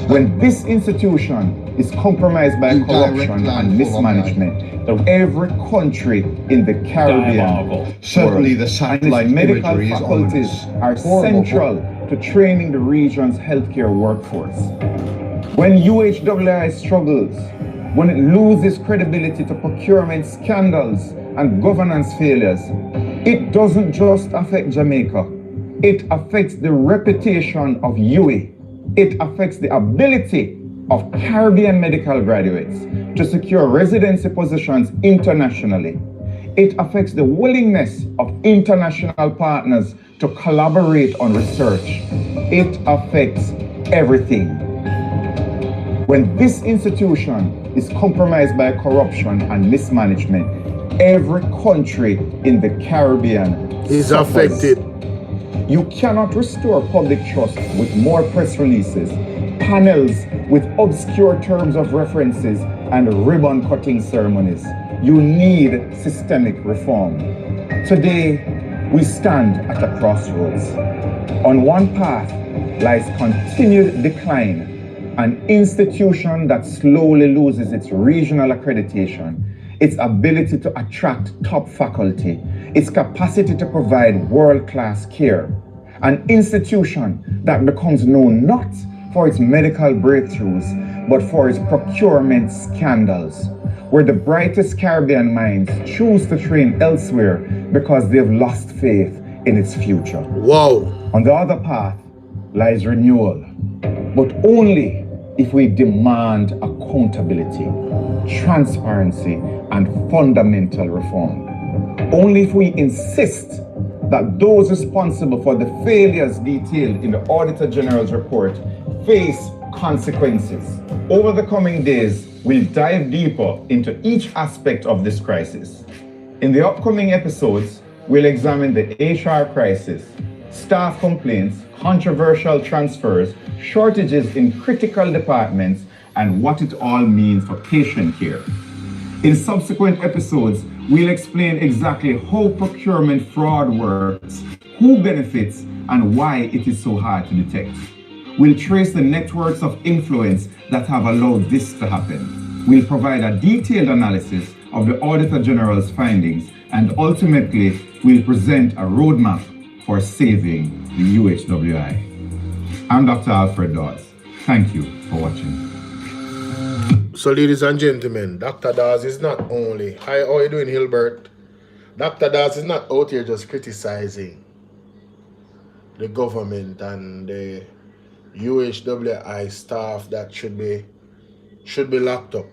When this institution is compromised by You direct corruption plan and for mismanagement, every country in the Caribbean, Certainly the and satellite its medical imagery is faculties ominous. are Horrible. central to training the region's healthcare workforce. When UHWI struggles, when it loses credibility to procurement scandals and governance failures, it doesn't just affect Jamaica. It affects the reputation of UE. It affects the ability of Caribbean medical graduates to secure residency positions internationally. It affects the willingness of international partners to collaborate on research. It affects everything. When this institution is compromised by corruption and mismanagement, every country in the Caribbean Is suffers. affected. You cannot restore public trust with more press releases, panels with obscure terms of references, and ribbon-cutting ceremonies. You need systemic reform. Today, we stand at a crossroads. On one path lies continued decline, an institution that slowly loses its regional accreditation, its ability to attract top faculty, its capacity to provide world-class care, an institution that becomes known not for its medical breakthroughs, but for its procurement scandals, where the brightest Caribbean minds choose to train elsewhere because they've lost faith in its future. Wow. On the other path lies renewal, but only if we demand accountability, transparency, and fundamental reform. Only if we insist that those responsible for the failures detailed in the Auditor General's report face consequences. Over the coming days, we'll dive deeper into each aspect of this crisis. In the upcoming episodes, we'll examine the HR crisis, staff complaints, controversial transfers, shortages in critical departments, and what it all means for patient care. In subsequent episodes, we'll explain exactly how procurement fraud works, who benefits, and why it is so hard to detect. We'll trace the networks of influence that have allowed this to happen. We'll provide a detailed analysis of the Auditor General's findings, and ultimately, we'll present a roadmap for saving the UHWI. I'm Dr. Alfred Dawes. Thank you for watching. So, ladies and gentlemen, Dr. Dawes is not only... Hi, how are you doing, Hilbert? Dr. Dawes is not out here just criticizing the government and the UHWI staff that should be locked up.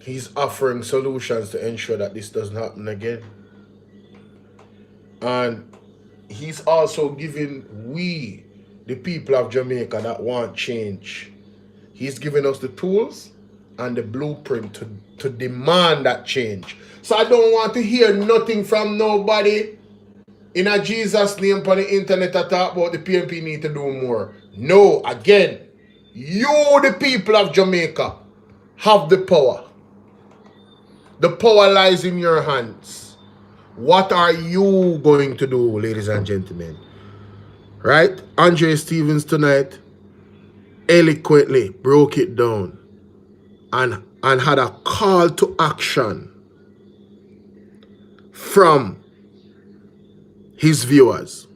He's offering solutions to ensure that this doesn't happen again. And he's also giving we, the people of Jamaica that want change, he's giving us the tools and the blueprint to demand that change. So I don't want to hear nothing from nobody in a Jesus name on the internet to talk about the PNP need to do more. No, again, you, the people of Jamaica, have the power. The power lies in your hands. What are you going to do, ladies and gentlemen? Right? Andre Stevens tonight eloquently broke it down and had a call to action from his viewers.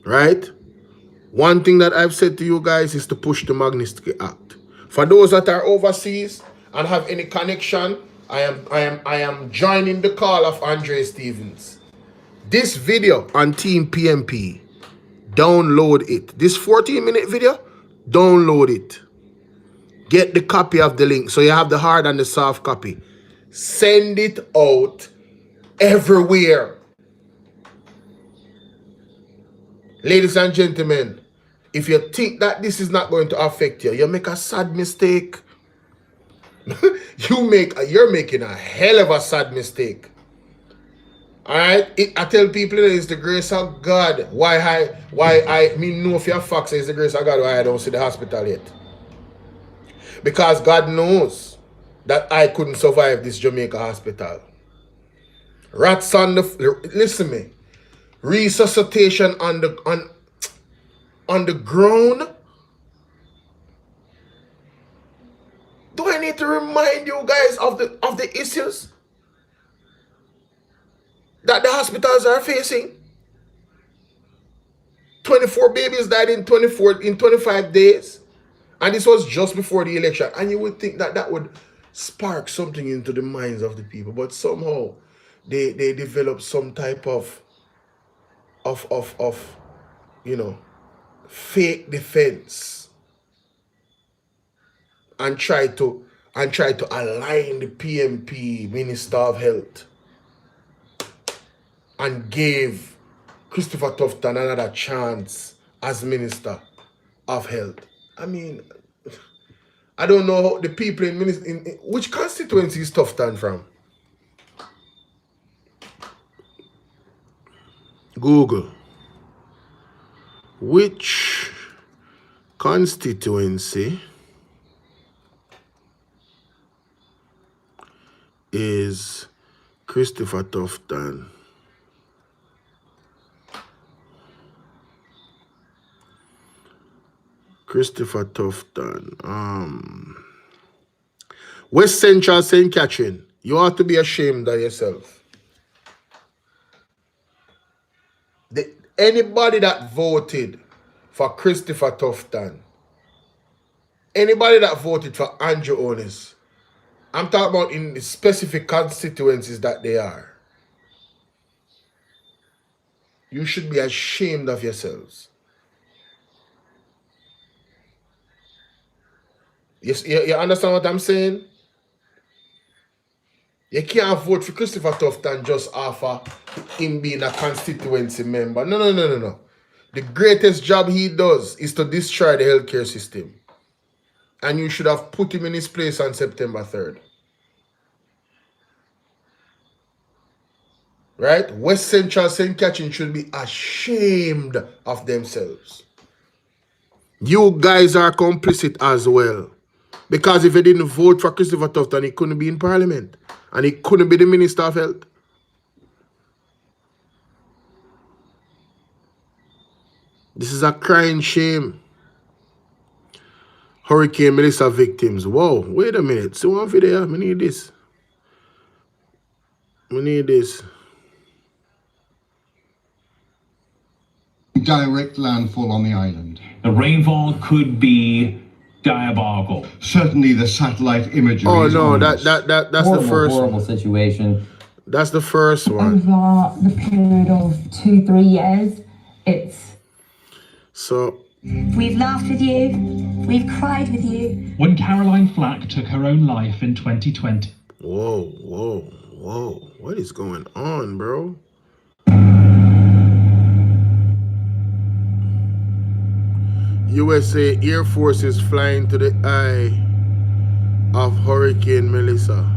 Right? One thing that I've said to you guys is to push the Magnitsky Act. For those that are overseas and have any connection, I am joining the call of Andre Stevens. This video on Team PMP, download it. This 14-minute video, download it. Get the copy of the link so you have the hard and the soft copy. Send it out everywhere. Ladies and gentlemen, if you think that this is not going to affect you, you make a sad mistake. You're making a hell of a sad mistake. Alright? I tell people it's the grace of God. Why I know if you're facts, it's the grace of God why I don't see the hospital yet. Because God knows that I couldn't survive this Jamaica hospital. Rats on the listen to me. Resuscitation on the ground. Do I need to remind you guys of the issues that the hospitals are facing? 24 babies died in 25 days. And this was just before the election. And you would think that that would spark something into the minds of the people. But somehow they develop some type of you know, fake defense and try to align the PMP Minister of Health and gave Christopher Tufton another chance as Minister of Health. I mean, I don't know the people in which constituency is Tufton from? Google. Which constituency is Christopher Tufton? Christopher Tufton. West Central St. Catherine. You ought to be ashamed of yourself. Anybody that voted for Christopher Tufton, anybody that voted for Andrew Onis, I'm talking about in the specific constituencies that they are, you should be ashamed of yourselves. You understand what I'm saying? You can't vote for Christopher Tufton just after him being a constituency member. No. The greatest job he does is to destroy the healthcare system. And you should have put him in his place on September 3rd. Right? West Central St. Catherine should be ashamed of themselves. You guys are complicit as well. Because if you didn't vote for Christopher Tufton, he couldn't be in Parliament. And he couldn't be the Minister of Health. This is a crying shame. Hurricane Melissa victims. Whoa, wait a minute. See one video. We need this. We need this. Direct landfall on the island. The rainfall could be diabolical. Certainly the satellite imagery. Oh is no, ominous. that's horrible, the first horrible one. situation. That's the first one. Over the period of 2-3 years, it's... So We've laughed with you, we've cried with you. When Caroline Flack took her own life in 2020. Whoa. What is going on, bro? USA Air Force is flying to the eye of Hurricane Melissa.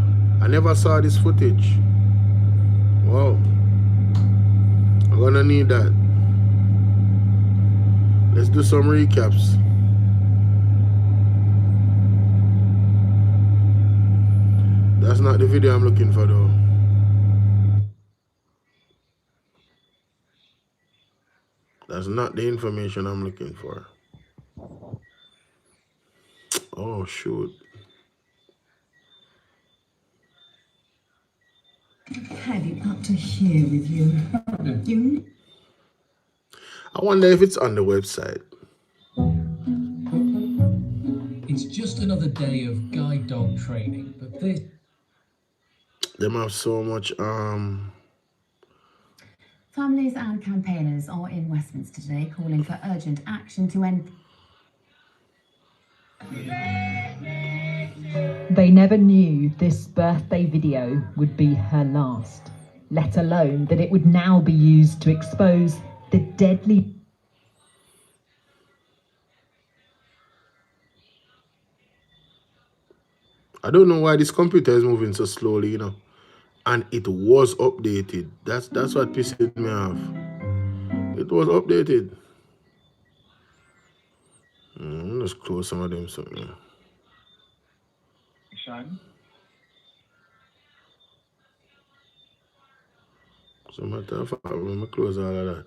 I never saw this footage. Wow. I'm gonna need that. Let's do some recaps. That's not the video I'm looking for though. That's not the information I'm looking for. Oh, shoot. Had it up to here with you. I wonder if it's on the website. It's just another day of guide dog training, but this... Them have so much, Families and campaigners are in Westminster today calling for urgent action to end. They never knew this birthday video would be her last, let alone that it would now be used to expose the deadly... I don't know why this computer is moving so slowly, you know. And it was updated. That's what pissed me off. It was updated. Let's close some of them something. Sean? So matter of fact, I'm gonna close all of that.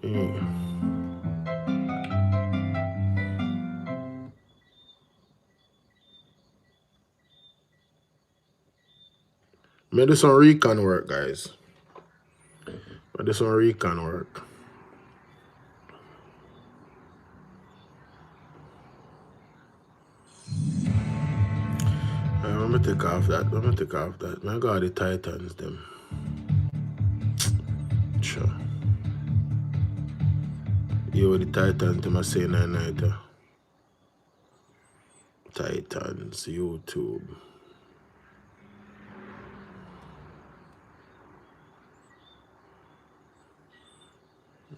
Yeah. May do some recon work, guys. May do some recon work. I'm gonna take off that. My God, the Titans, them. Sure. Yo, the Titans, them are saying that night. Titans, YouTube.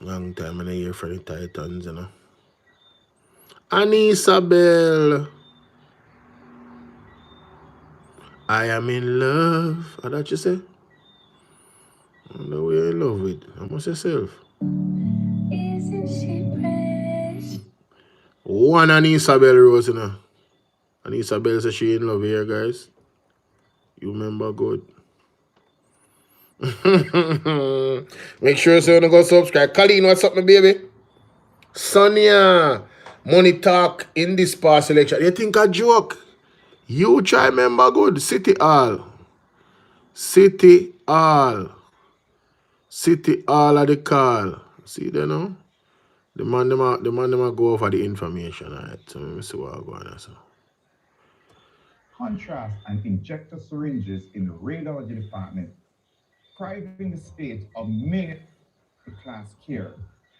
Long time in a year for the Titans, you know. Anisabel. I am in love. How that you say? I don't know what you're in love with. How much yourself? Isn't she precious? One Anisabel Rose, you know. Anisabel says she in love here, guys. You remember good. Make sure so you go subscribe. Colleen, what's up, my baby? Sonia, money talk in this past election. You think a joke? You try remember good. City Hall. City Hall. City Hall of the call. See there now? The man them go over the information. Alright. So let me see what I'm going on. So. Contrast and injector syringes in the radiology department, depriving the state of middle-class care,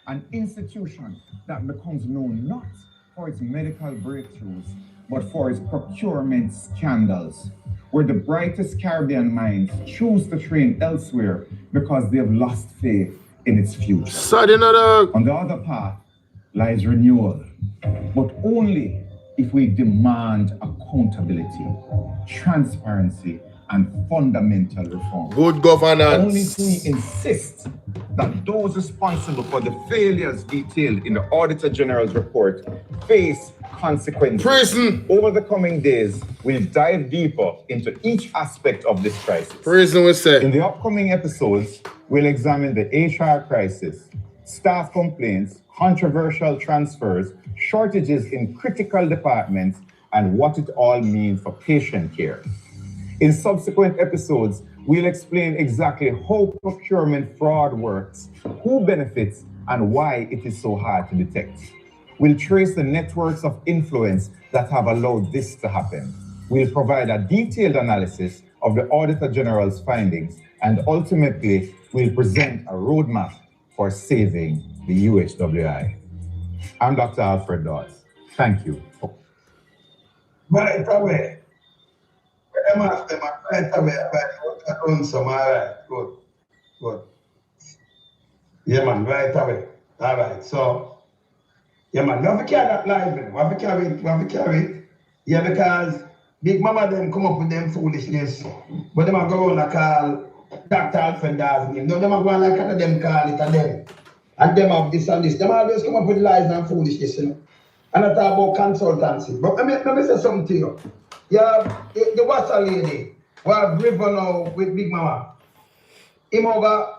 an institution that becomes known not for its medical breakthroughs, but for its procurement scandals, where the brightest Caribbean minds choose to train elsewhere because they have lost faith in its future. On the other path lies renewal, but only if we demand accountability, transparency, and fundamental reform. Good governance. Only if we insist that those responsible for the failures detailed in the Auditor General's report face consequences. Prison. Over the coming days, we'll dive deeper into each aspect of this crisis. Prison, we say. In the upcoming episodes, we'll examine the HR crisis, staff complaints, controversial transfers, shortages in critical departments, and what it all means for patient care. In subsequent episodes, we'll explain exactly how procurement fraud works, who benefits, and why it is so hard to detect. We'll trace the networks of influence that have allowed this to happen. We'll provide a detailed analysis of the Auditor General's findings, and ultimately, we'll present a roadmap for saving the UHWI. I'm Dr. Alfred Dawes. Thank you. Right away. I'm after my right away. I run some, all right. Good. Good. Yeah, man, right away. All right. So, yeah, man, we have to carry that live, man. We have to carry it. Yeah, because Big Mama them come up with them foolishness. But them are going to call Dr. Alfred Dawes name. No, them are going like them call it and them. And them have this and this. Them always come up with lies and foolishness, you know. And I talk about consultancy. But let me say something to you. Yeah, the water lady who have river now with Big Mama. Him over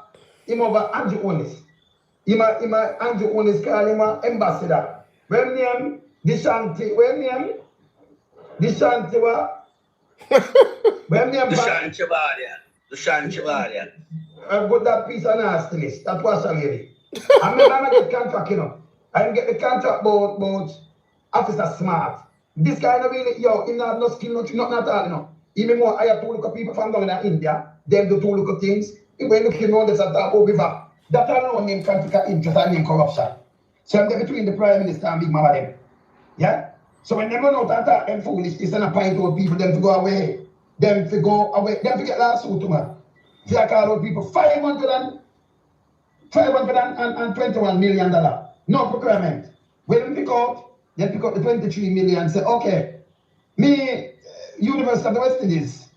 Andrew Onis. Andrew Onis call him an ambassador. Well name Dishanti, where name? Dishanti what? Where name? Dushanti Chibaria. Dushanti Chibaria. I got that piece of nastiness. That was a lady. I remember I get contract, you know. I get the contract about Officer Smart. This guy no really, yo, he not no skill, nothing at all, you know. Even more, I have to look at people from down in India. Them do two look at things. If we look around this at that over, that alone name conflict of interest and name corruption. So I'm there between the Prime Minister and Big Mama them. Yeah? So when they run out and talk them foolish, it's not a point out people, them to go away. Them to go away. Them to get last suit to me. If I call out people $521 million. No procurement. When they pick out the 23 million say, okay, me, University of the West Indies,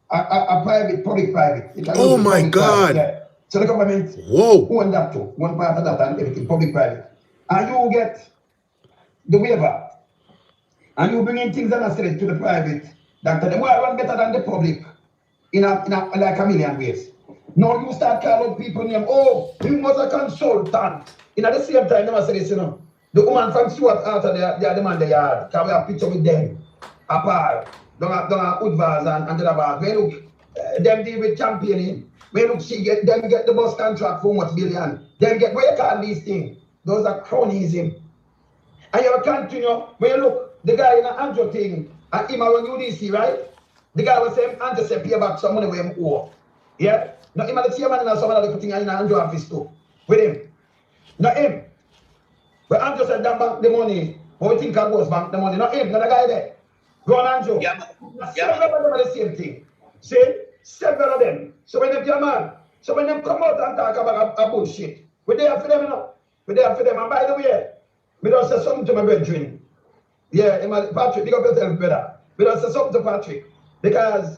a private, public-private. Oh my God. Yeah. So the government own that too. One part of that and everything, public-private. And you get the waiver. And you bring in things that are said to the private. That they run better than the public in like a million ways. Now you start calling people name, oh, he was a consultant. In at the same time, they must say this, you know. The woman from Stuart after they are the man they are. Can we have a picture with them? Apart. Don't have Udvars and the about. When look, them deal with championing. When look, them get the bus contract for what billion. Them get, where you call these things? Those are cronyism. And you continue, when you look, the guy in the Andrew thing, and him around UDC, right? The guy was saying, Andrew said, pay back some money with him owe. Yeah? Now, him and the chairman and some other thing in the Andrew office too. With him. Not him. But Andrew said, that bank the money. What we think of goes bank the money. Not him, not the guy there. Go on, Andrew. Yeah, several of them are the same thing. See? Several of them. So when they man, so when them come out and talk about a bullshit, we there for them, you know. We there for them. And by the way, we don't say something to my brethren. Yeah, Patrick, big up yourself, brother. We don't say something to Patrick. Because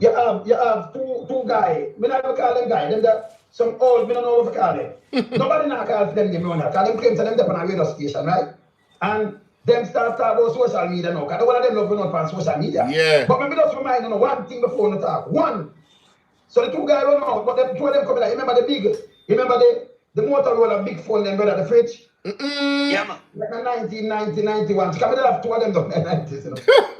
you have two guys. We not call them guys. Them some old, we don't know what to call them. Nobody not call them name, call them claim to them on a radio station, right? And them start talk about social media now. Because one of them love not on social media. Yeah. But maybe just remind you know one thing before we talk. One. So the two guys run out, but the two of them come like, remember the Motorola big phone, them brother, the fridge? Yeah, man. Like 1990, 91. So come have two of them done in the 90s, you know.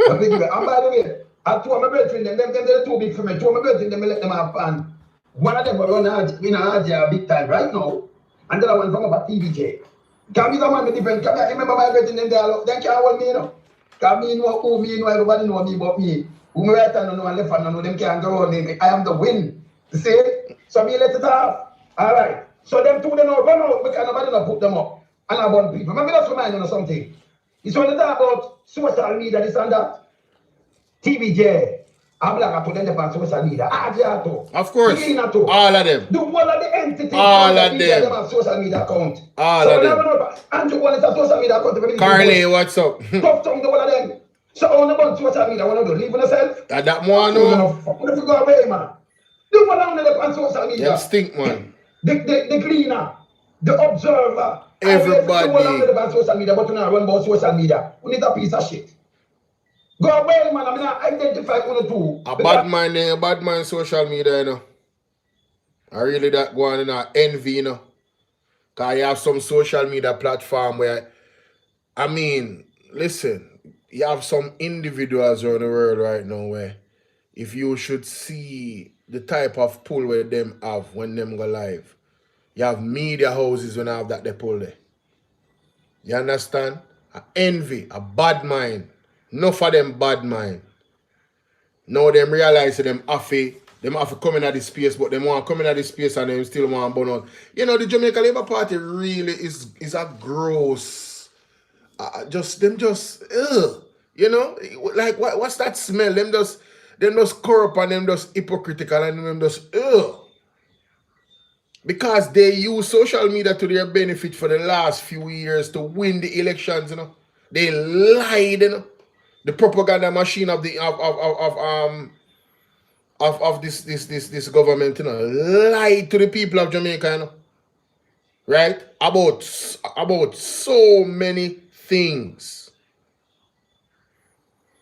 And by the way, I two of my brethren, them they're too big for me. Two of my brethren, them let them have fun. One of them will run in Asia big time right now. And the other one from up at TVJ. Can be the one with different. Can I remember my brethren, them can't hold me, you know. Can me know who me know, everybody know me but me. Who me right hand know and left hand know, them can't go on me. I am the win. You see? So me let it off. Alright. So them two them run out because nobody not put them up. And I want people. Maybe that's remind you of something. It's when they talk about social media, this and that. TVJ. I'm like I put them on social media. Of course. All of them. The one of the entities. All of them. Have social media account. All of them. Andrew one is a social media account. Carly, what's up? Tough tongue the one of them. So on about social media, what do you do? Leave on yourself? That one, no. What if you go away, man? The one on the social media. Them stink, man. The cleaner. The observer. Everybody. The one on the social media, but you not run about social media. We need a piece of shit. Go away, man. I mean, I identify one or two. A bad man social media, you know. I really that going in a envy, you know. Because you have some social media platform where, I mean, listen, you have some individuals around the world right now where if you should see the type of pull where them have when them go live, you have media houses when I have that they pull there. You understand? A envy, a bad mind. Enough of them bad mind. Now them realize them have to come in at this space, but them want to come in at this space and them still want to burn out. You know, the Jamaica Labour Party really is a gross, you know, like what's that smell? Them just corrupt and them just hypocritical and them just because they use social media to their benefit for the last few years to win the elections, you know. They lied, you know. The propaganda machine of the of this government, you know, lied to the people of Jamaica, you know. Right? About so many things.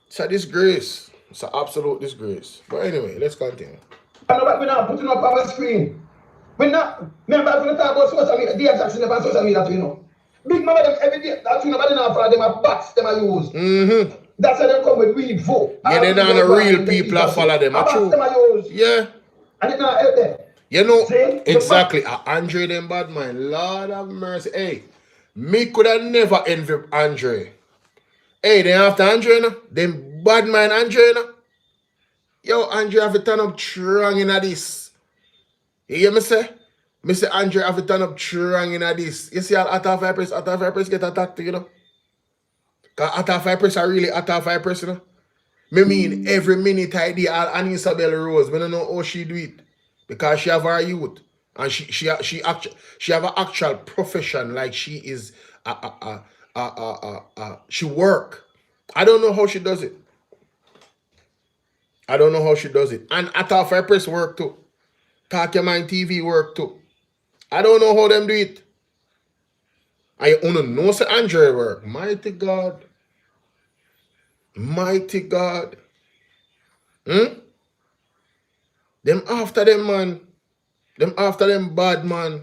It's a disgrace. It's an absolute disgrace. But anyway, let's continue. We're not putting up our screen. We're not. Remember, we're going to talk about social media. The Jackson about social media, you know. Big mama them every day. That's nobody now for them a bats them a use. That's how they come with weed vote. Yeah, they don't the real people that follow them. Bats them a use. Yeah. And it not help them. You know, see? exactly. Andre them bad man. Lord have mercy. Hey, me could have never envy Andre. Hey, they after Andre, no? Them bad man Andre, no? Yo, Andre have to turn up strong in this. You hear me say? Me say Andre have to turn up strong in this. You see, at half 5% get attacked, you know? Because at half 5% are really at half 5%, you know? Me mean every minute I do Annie Isabel Rose. I don't know how she do it. Because she have her youth. And she have an actual profession, like she is she work. I don't know how she does it. I don't know how she does it. And at half 5% work too. Talk Your Mind TV work too. I don't know how them do it. I only know say Andre work. Mighty God. Mighty God. Them after them, man. Them after them bad, man.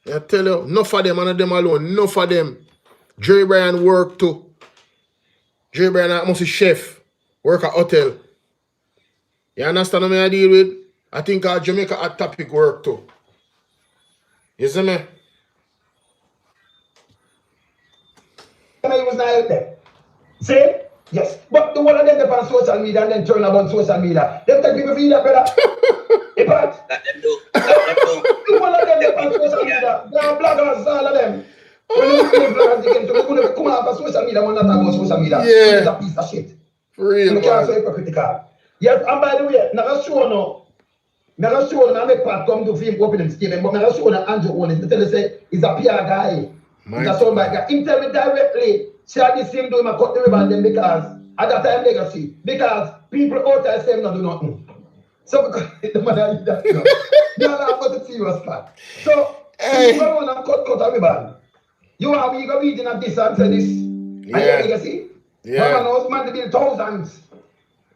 I tell you, enough of them and them alone. Enough of them. Jerry Bryan work too. Jerry Bryan must be chef. Work at hotel. You understand what I deal with? I think Jamaica at topic work too. You see me? He was not out there. See? Yes. But the one of them depend on social media and then turn about social media. Them take people for that, brother. Hey, Pat. Let them do. Let them do. The one of them depend on social media. They are bloggers, all of them. When you see bloggers, they can come out of social media when they talk about social media. Yeah. It's a piece of shit. For real, you can't say hypocritical. Yes, and by the way, never show no. Never show no, I make Pat come to film opening statement, but never show no Andrew Owens. They tell you say, he's a PR guy. He's a sound guy. He tell me directly, she had the same doing my cut the ribbon then because at that time legacy. Because people out there say not do nothing. So because the mother is that, you know. They are not about to serious part. So you go on and cut a ribbon. You are we go reading of this and say this. Yeah. And you legacy. Yeah. Mama knows man to build thousands.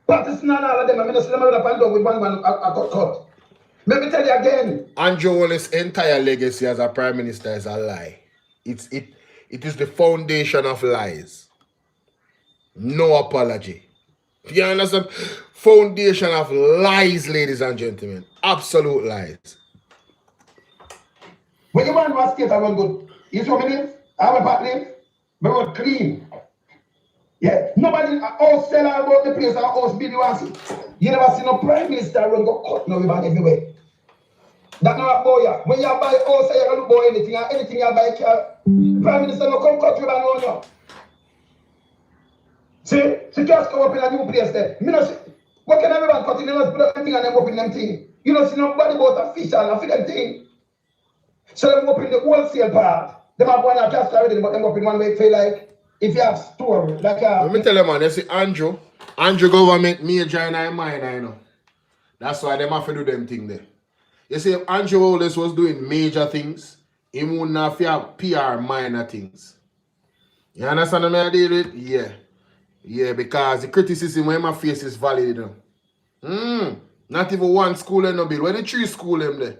Partisan and all of them, I mean, I see them up and down with one man a cut. Let me tell you again. Andrew Wallace's entire legacy as a prime minister is a lie. It is the foundation of lies. No apology. You understand? Foundation of lies, ladies and gentlemen. Absolute lies. When you want to skate, I run good. You saw me live? I have a part live. I run clean. Yeah, nobody else tell her about the place or else build you and see. You never see no prime minister run go cut no ribbon everywhere. That not boy ya. When you buy house, you don't buy anything and anything you buy car. Prime minister no come cut ribbon on you. See, she just come up in a new place there. Me no see. What can everyone cut in? They must put up anything and them up in them thing. You don't see nobody about a fish and a fit them thing. So them up in the wholesale part. Them have one cast already, but them up in one way feel like. If you have store, like let me tell you, man, you see Andrew government major and I minor, you know. That's why them have to do them thing there. You see, if Andrew Wallace was doing major things, he wouldn't have to have PR minor things. You understand what I deal with? Yeah. Yeah, because the criticism when my face is valid, you know. Not even one school in no bill. Where the 3 school them there?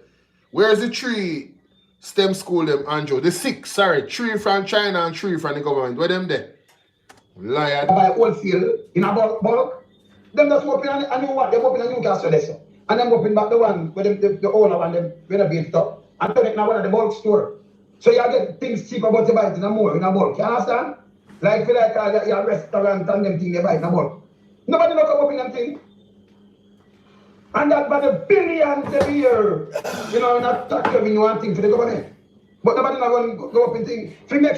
Where's the 3 STEM school them, Andrew? The 6, sorry, 3 from China and 3 from the government. Where them there? Liar. By wholesale in a bulk. Them just open a new one. They open a new castle there. And them open back the one where the owner and them renovate stuff. And turn it now one of the bulk store. So you get things cheap about to buy it in a bulk. You understand? Like feel like your restaurant and them things you buy in a bulk. Nobody no come up in them things. And that by the billions every year, you know, not tax revenue and thing for the government. But nobody not going to go up in things. Let me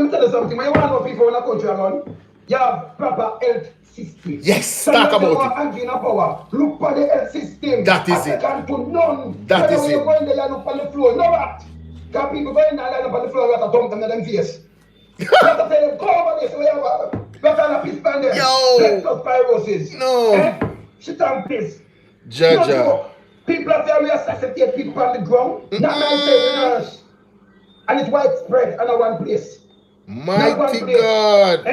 tell you something. When you want to know people in the country around, you have proper health system. Yes, so talk about it. Power. Look for the health system. That is it. To none. That is when it. you go in there, you look on the floor. No what? Because people go in there and look on the floor, you have to dump them in them face. You have to tell them, go over this way. You have to piss on them. Yo. Leptospirosis. No. Shit and piss. Jaja. People have to resuscitate people on the ground. Not like the nurse. And it's widespread in one place. Mighty God.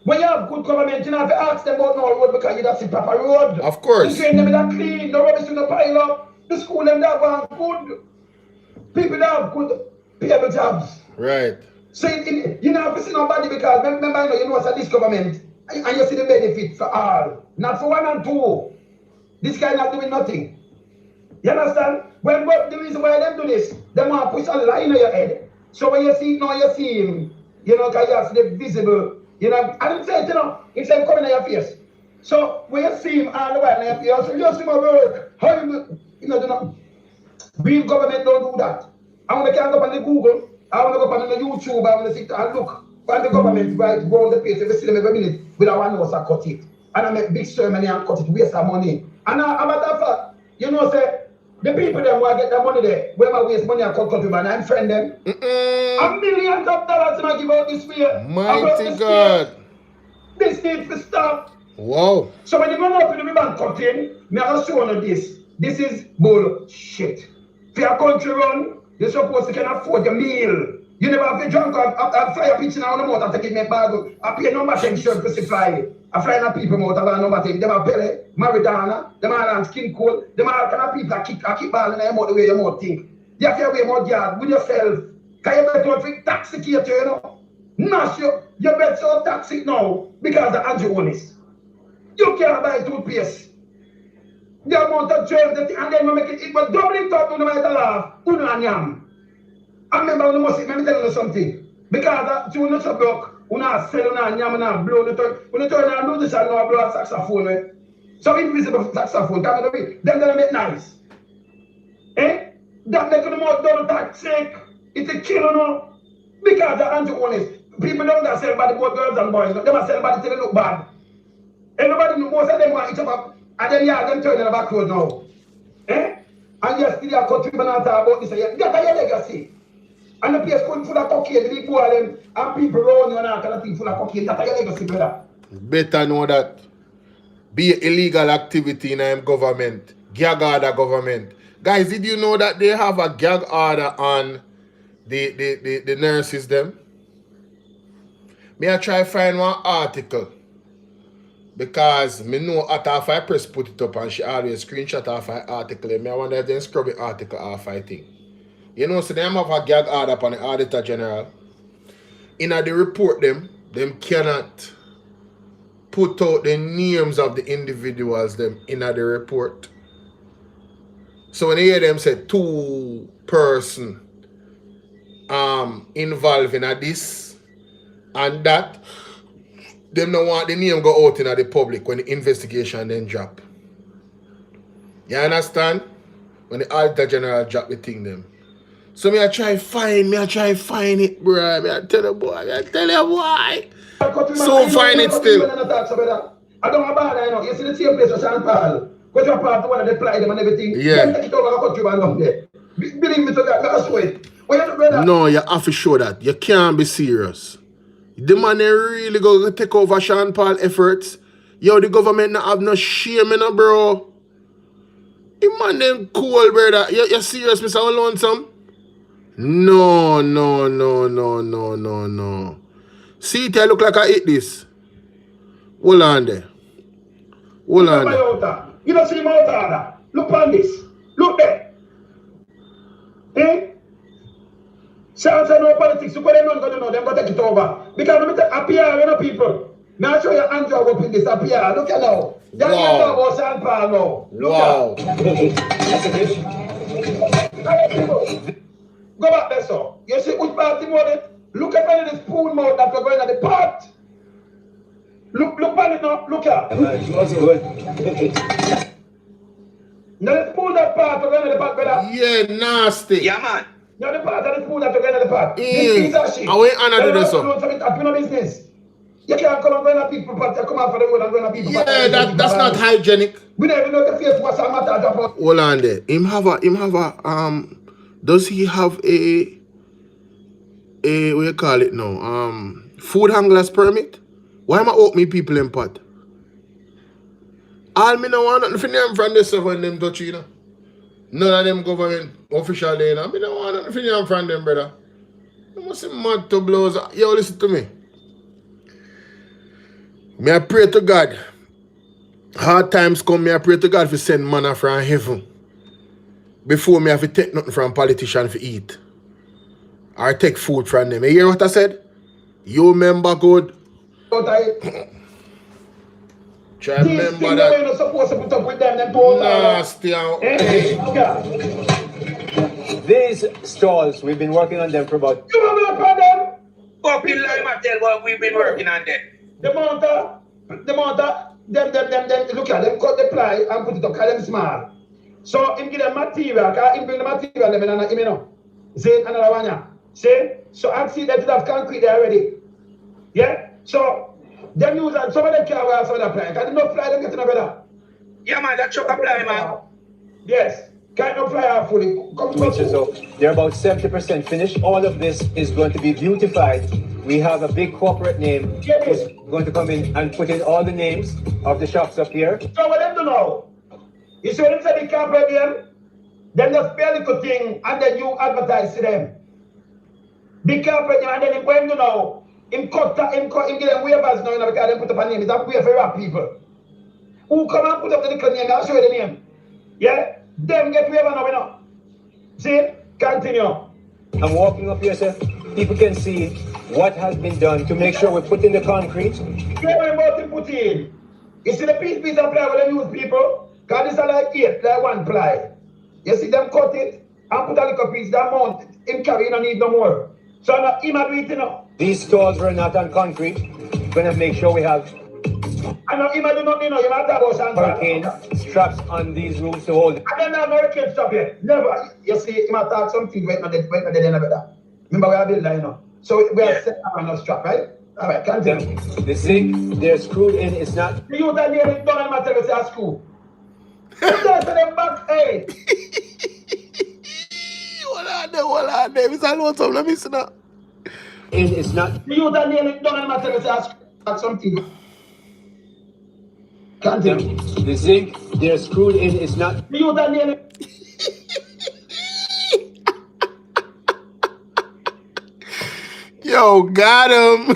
When you have good government, you don't have to ask them about no road because you don't see proper road. Of course. The train them that clean, the rubbish in the pile up. The school them that have good. People that have good payable jobs. Right. So you know, if you see nobody because remember, you know, it's this government and you see the benefit for all, not for one and two. This guy not doing nothing. You understand? When the reason why they do this, they want to push a line on your head. So when you see it now, you see him, you know, because you see the visible, you know, I didn't say it, you know, it's him coming in your face. So when you see him all the way in your face, so you see my work, how you know, do not, real government don't do that. I want to go up on the Google, I want to go up on the YouTube, I want to sit and look when the government right go on the place, if you see them every minute, without one house, I cut it. And I make big ceremony and cut it, waste of money. And about that fact, you know, say, the people them who get the money there, when I waste money, I cut them and I friend them. $1 million to give out this year. Mighty God. This needs to stop. Wow. So when you go up in the ribbon cutting, me I show you this. This is Bolo shit. For your country run, you're supposed to can afford your meal. You never have to drunk a fire pitching on the mouth and take it in my bag. I pay number 10 shirt to supply. I fly the people out of number 10. Them are Pele, Maradona, them are skin cold, them are kind of people that kick ball in their mouth the way you might think. You have to wear more yard with yourself. Can you bet on for taxi you know? Not you bet so taxi now because the Andrew honest. You can't buy toothpaste. The amount of germs and then we make it was doubling top on the right laugh. Uno and yam. I remember when let me tell you something. Because you not so broke, you not sell, you not yam, you not blow the turn. When you turn and do this, you not blow a saxophone. So invisible saxophone, come on, then they make nice. Eh? That make the more double toxic. It's a killer, no? Because the anti-honest. People don't sell body both girls and boys. They must sell body till they look bad. Everybody, most of them want each other. And then yeah, them turn in the back road now. Eh? And yesterday I cut people and talk about this. Get a legacy. And the place full of cocaine, the people of them, and people around you and all kind of thing full of cocaine. That's a legacy, brother. Better know that. Be illegal activity in the government. Gag order government. Guys, did you know that they have a gag order on the nurses them? Me I try find one article. Because me know after I press put it up and she always screenshot off her article. Me I wonder if they scrub the article off I think. You know, so they have a gag order upon the Auditor General. In the report them cannot put out the names of the individuals them in the report. So when you hear them say 2 person involved in this and that, them don't want the name go out in the public when the investigation then drop. You understand? When the Auditor General drop the thing them. So I try find it, bro. I tell you boy. So find it still. I don't know about you see the same place of St. Paul. Because you're part of one of the apply them and everything. Yeah. Then take it over the country and up there. Believe me to that, let us show it. No, you have to show that. You can't be serious. The man really go take over Sean Paul efforts. Yo, the government not have no shame, you know, bro. The man them cool, brother. You serious, Mr. Lonesome? No. See it, I look like I eat this. Hold on there. Hold on there. You don't see him out there. Look on this. Look there. Eh? Chance no politics. Look what they're not going to know. They're going to take it over. Because I'm going to appear, you know, people. Now I'll show you Andrew up in this appear. Look at now. You're going to know about St. Paul now. Look wow. Go back there, sir. You see which part you want it? Look at the spoon mouth that we're going at the pot. Look at it now. Look at it. Now the spoon that part we're going at the pot, brother. Yeah, nasty. Yeah, man. Now the part of the spoon that we're going at the pot. This things are shit. I wait another do this, sir. Up in a business. You can't come and go at people pot. You come out for the road and go at people pot. Yeah, that's not hygienic. We never know the face what's a matter about. Hold on there. Him have a does he have a what you call it now? Food handlers permit? Why am I out me people in pot? All me no want nothing for them from this when them touch you know. None of them government official there, you know. Me no want nothing for them from them, brother. You must be mad to blows. Yo, listen to me. Me I pray to God. Hard times come, me I pray to God for send manna from heaven. Before me have to take nothing from politician to eat. or take food from them. You hear what I said? You remember good? Try remember that. You're not supposed to put up with them. Nasty. These stalls, we've been working on them for about... You have no problem? Fucking lie, Mattel, what we've been working on them. The mounter, them, look at them, cut the ply and put it up, call them small. So, him give them material, because him bring the material, them in, you know. See, another one, yeah. See? So, I see that you have concrete there already. Yeah? So, them use that, some of them can't wear some of the ply, because they don't fly, them getting a better. Yeah, man, that truck apply, man. Yes. Can't no fly out fully. So, they're about 70% finished. All of this is going to be beautified. We have a big corporate name who's going to come in and put in all the names of the shops up here. So what them do now? You see what them say they can't play them? Then just pay a little thing and then you advertise to them. Big corporate name and then what him do now? Him give them waivers now, because they put up a name. It's a way for rap people. Who come and put up the little name? I'll show you the name. Yeah? Them get waiver now, you know. See? Continue. I'm walking up here, sir. People can see what has been done to make sure we put in the concrete. Yeah, what about to put in? You see the piece of ply when they use people? Because this is like 8, like 1 ply. You see them cut it and put a little piece, that mount, him carry, you don't need no more. So now, him do it, you know. These stalls were not on concrete. We're going to make sure we have and now, him do nothing, you know, you might have about hurricane straps on these roofs to hold it. And then now, hurricane strap here. Never. You see, he might talk something right now, then better. Remember, we are building, you know. So we are set up on a strap, right? All right, continue. The zinc, they're screwed in. It's not. The youth are nearly done and matter with our school. Sometimes them back, hey. Hold on there. It's all what's up. Let me see now. It's not. The youth are nearly done and matter with our school. Something. Continue. The zinc, they're screwed in. It's not. The youth are nearly. Yo, got him.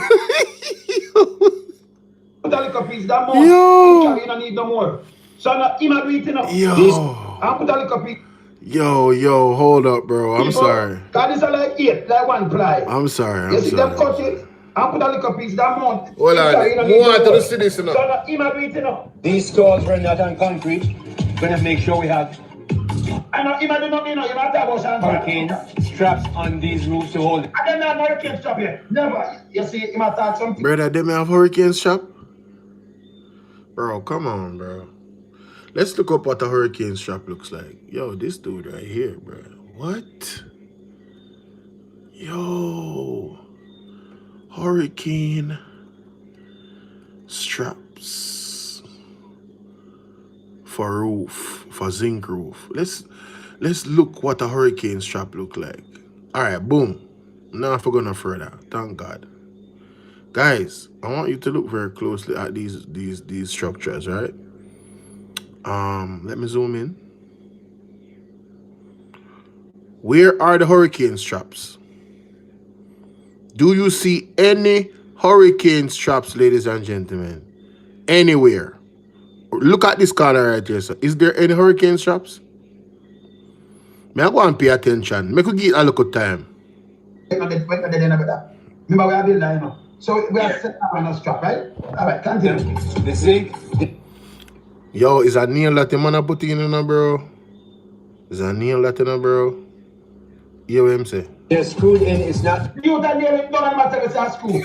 Put a little piece, that more. Yo. You don't need no more. So now, him do it, you know. Yo. And put a little piece. Yo, hold up, bro. I'm sorry. Because this is like 8, like 1 ply. I'm sorry. You see them cut it and put a little piece, that mount. Hold on. Move on to the city, you know. So now, him do it, you know. These stalls were not on concrete. We're going to make sure we have and now, him do nothing, you know. You might have about hurricane straps on these roofs to hold it. And then now, hurricane strap here. Never. You see, he might talk something. Brother, they may have hurricane strap? Bro, come on, bro. Let's look up what a hurricane strap looks like. Yo, this dude right here, bro. What? Yo. Hurricane straps. For roof. For zinc roof. Let's look what a hurricane strap look like. Alright, boom. Now if we're gonna further. Thank God. Guys, I want you to look very closely at these structures, right? Let me zoom in. Where are the hurricane straps? Do you see any hurricane straps, ladies and gentlemen? Anywhere? Look at this corner right here, sir. Is there any hurricane straps? May I go and pay attention? Make we give a look at time. Remember, we are building, you know. So we are set up on a strap, right? All right, continue. The zinc. Yo, is a nail that the man put in, bro? Is a nail that, bro? You what him say? They're screwed in. It's not. You that nearly don't matter with our school.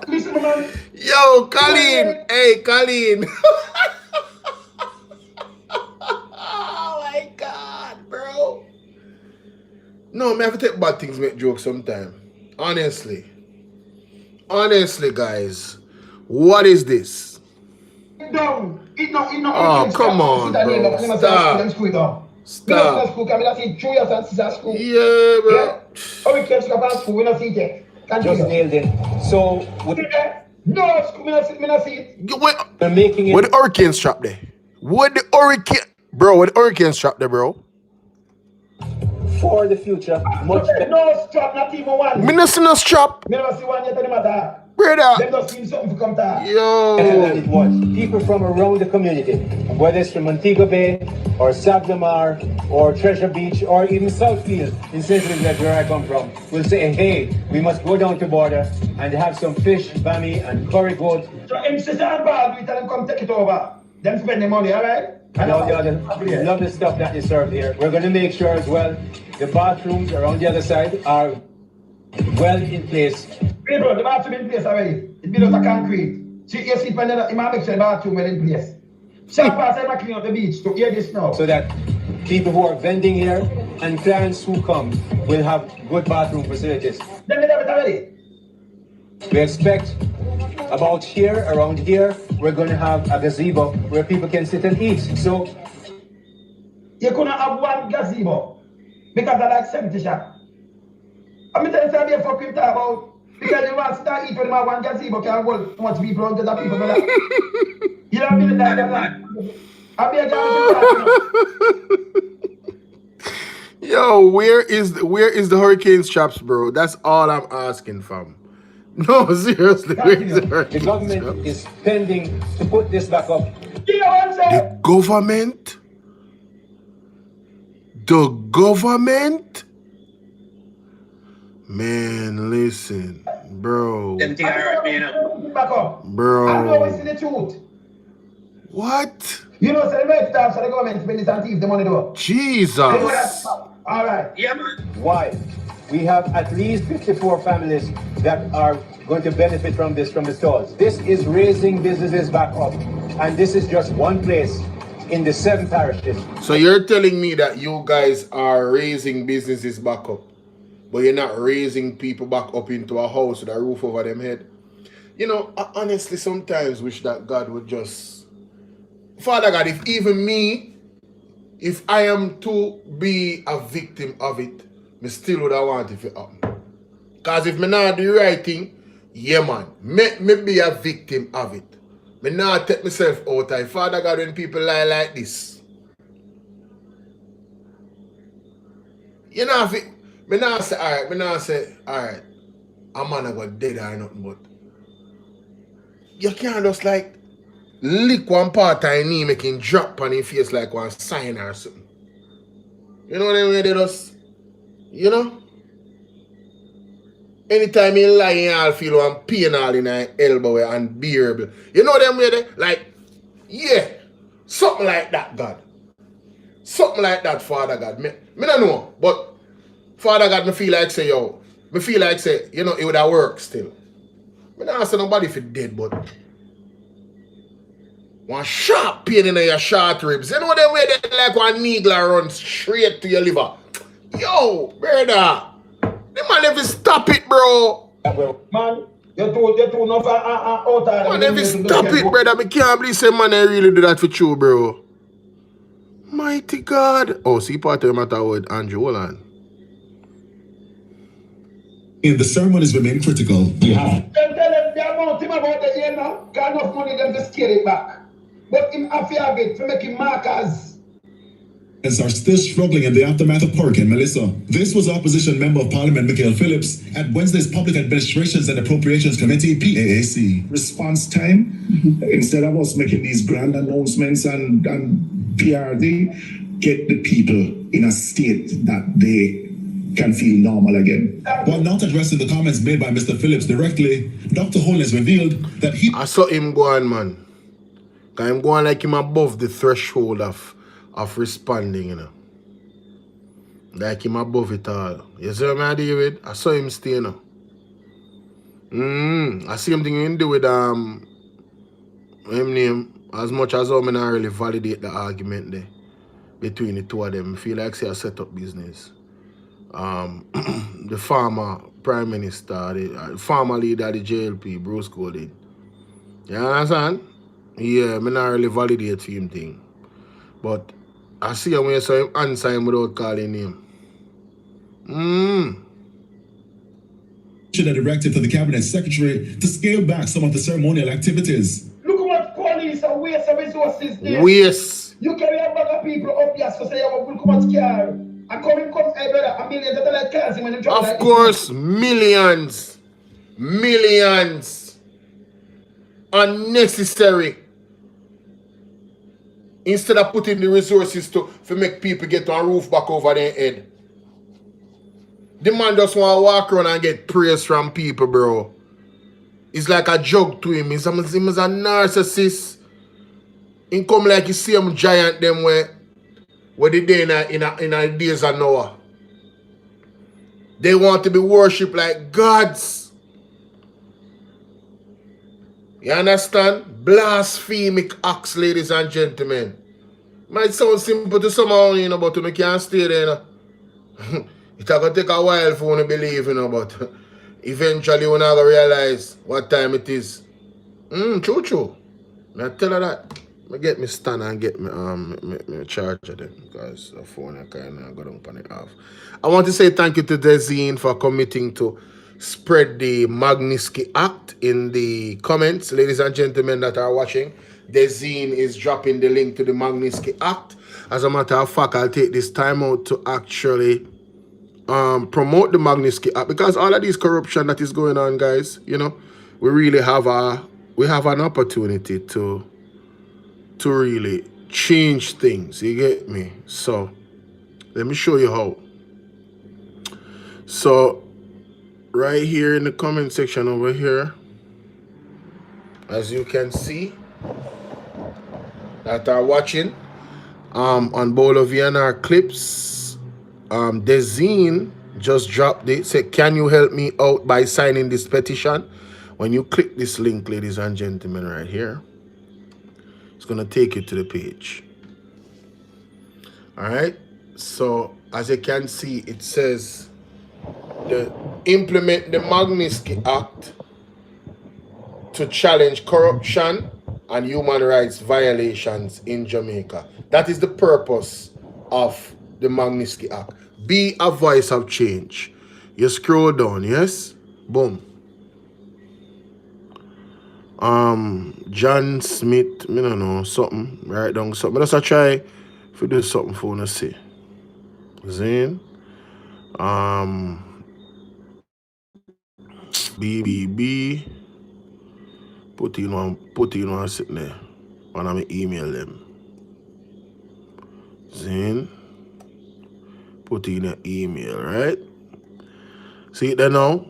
Listen, man. Yo, Colleen. Hey, Colleen. Oh my God, bro. No, I have to take bad things, make jokes sometime. Honestly, guys. What is this? Oh, come on, bro. Stop. Yeah, bro. Just nailed it. So, no, school, me not see it. We're making it. Where the hurricane strap there? Where the hurricane strap there, bro? For the future. No strap, not even one. Me not see no strap. Me never see one yet, any matter. Brother. Them just need something to come to. Yo. Better than it was. People from around the community, whether it's from Montego Bay or Savlamar or Treasure Beach or even Southfield in St. Elizabeth, where I come from, will say, hey, we must go down to border and have some fish, bami, and curry goat. So insist on bad, we tell them come take it over. Them spend the money, alright? And all the other lovely stuff that is served here. We're going to make sure as well the bathrooms around the other side are well in place. People, the bathroom in place already. It's built out of concrete. See, you see, when you might make sure the bathroom well in place. Sharp pass, I clean up the beach to hear this now. So that people who are vending here and clients who come will have good bathroom facilities. Then they have it already. We expect about here, around here, we're going to have a gazebo where people can sit and eat. So you couldn't have one gazebo because I like 70 shop. I'm telling you, I'm fucking talk about because you want to start eating when you have one gazebo can hold much people, hundreds of people. Like, you don't believe that, I'll be a Yo, where is the Hurricanes shops, bro? That's all I'm asking, fam. No, seriously. The government is pending to put this back up. You know what I'm saying? The government? Man, listen, bro. Back up. Bro. I always see the truth. What? You know, so the right time so the government spend it and thief the money though. Jesus. Alright. Yeah, man. Why? We have at least 54 families that are going to benefit from this, from the stalls. This is raising businesses back up. And this is just one place in the 7 parishes. So you're telling me that you guys are raising businesses back up, but you're not raising people back up into a house with a roof over them head? You know, I honestly sometimes wish that God would just... Father God, if even me, if I am to be a victim of it, I still would have want it to happen. Because if I not do the right thing, yeah man, me be a victim of it. I not take myself out of it. Father God, when people lie like this, you know, if it, me not say, alright, a man got dead or nothing, but you can't just like lick one part of his knee, make him drop on his face like one sign or something. You know what I mean? They just, you know? Anytime he lie, I'll feel one pain all in his elbow and beard. You know them way they? Like, yeah, something like that, God. Something like that, Father God. Me don't know, but Father God, me feel like say, yo, me feel like say, you know, it would have worked still. Me don't say nobody if it dead, but one sharp pain in your short ribs. You know them way they like one needle run straight to your liver. Yo, brother, the man never stop it, bro. Man, you too enough out there. Man, never stop it, brother. I can't believe say man I really do that for you, bro. Mighty God. Oh, see part of the matter with Andrew. Hold on. The ceremonies remain critical. Them tell them they amount him about the year now. Got enough money them to scale it back. But him after of it for making markers. Are still struggling in the aftermath of Hurricane Melissa. This was Opposition Member of Parliament Michael Phillips at Wednesday's Public Administrations and Appropriations Committee, PAAC. Response time, instead of us making these grand announcements and PRD, get the people in a state that they can feel normal again. While not addressing the comments made by Mr. Phillips directly, Dr. Holness revealed that he... I saw him go on, man. Because I'm going like him above the threshold of responding, you know. Like him above it all. You see what I do with? I saw him stay, you know. I see him thing he do with him name. As much as I'm not really validate the argument there between the two of them. I feel like say a set up business. The former Prime Minister, the former leader of the JLP, Bruce Golding. You understand? Yeah, I not really validate for him thing. But I see him when you saw him answer him without calling him. Should have directed to the Cabinet Secretary to scale back some of the ceremonial activities. Look at what police and waste of resources there. Waste. You carry a bag of people up here so say you will come and scare. And coming comes hey brother, a million that like cars when you drive. Of course, millions. Millions. Unnecessary. Instead of putting the resources to make people get on roof back over their head. The man just want to walk around and get praise from people, bro. It's like a joke to him. He's a narcissist. He come like you see him giant them where they day in a days of Noah. They want to be worshipped like gods. You understand? Blasphemic acts, ladies and gentlemen. Might sound simple to someone, you know, but you can't stay there, you know. It's going to take a while for you to believe, you know, but eventually you're not going to realize what time it is. True. I tell her that. I get me stand and get me charger then, because the phone I kind of got up on it off. I want to say thank you to Dezine for committing to spread the Magnitsky Act in the comments. Ladies and gentlemen that are watching, Dezine is dropping the link to the Magnitsky Act. As a matter of fact, I'll take this time out to actually promote the Magnitsky Act, because all of this corruption that is going on, guys, you know, we really have an opportunity to really change things. You get me? So let me show you how. So right here in the comment section over here, as you can see that are watching on Bolo VNR clips, Dezine just dropped it. Say, can you help me out by signing this petition? When you click this link, ladies and gentlemen, right here, it's gonna take you to the page. All right, so as you can see, it says implement the Magnitsky Act to challenge corruption and human rights violations in Jamaica. That is the purpose of the Magnitsky Act. Be a voice of change. You scroll down, yes? Boom. John Smith, I don't know, something, write down something. Let's try if we do something for you to see. Zane. BBB. Put in one sitting there. When I email them. Zane. Put in an email, right? See it there now?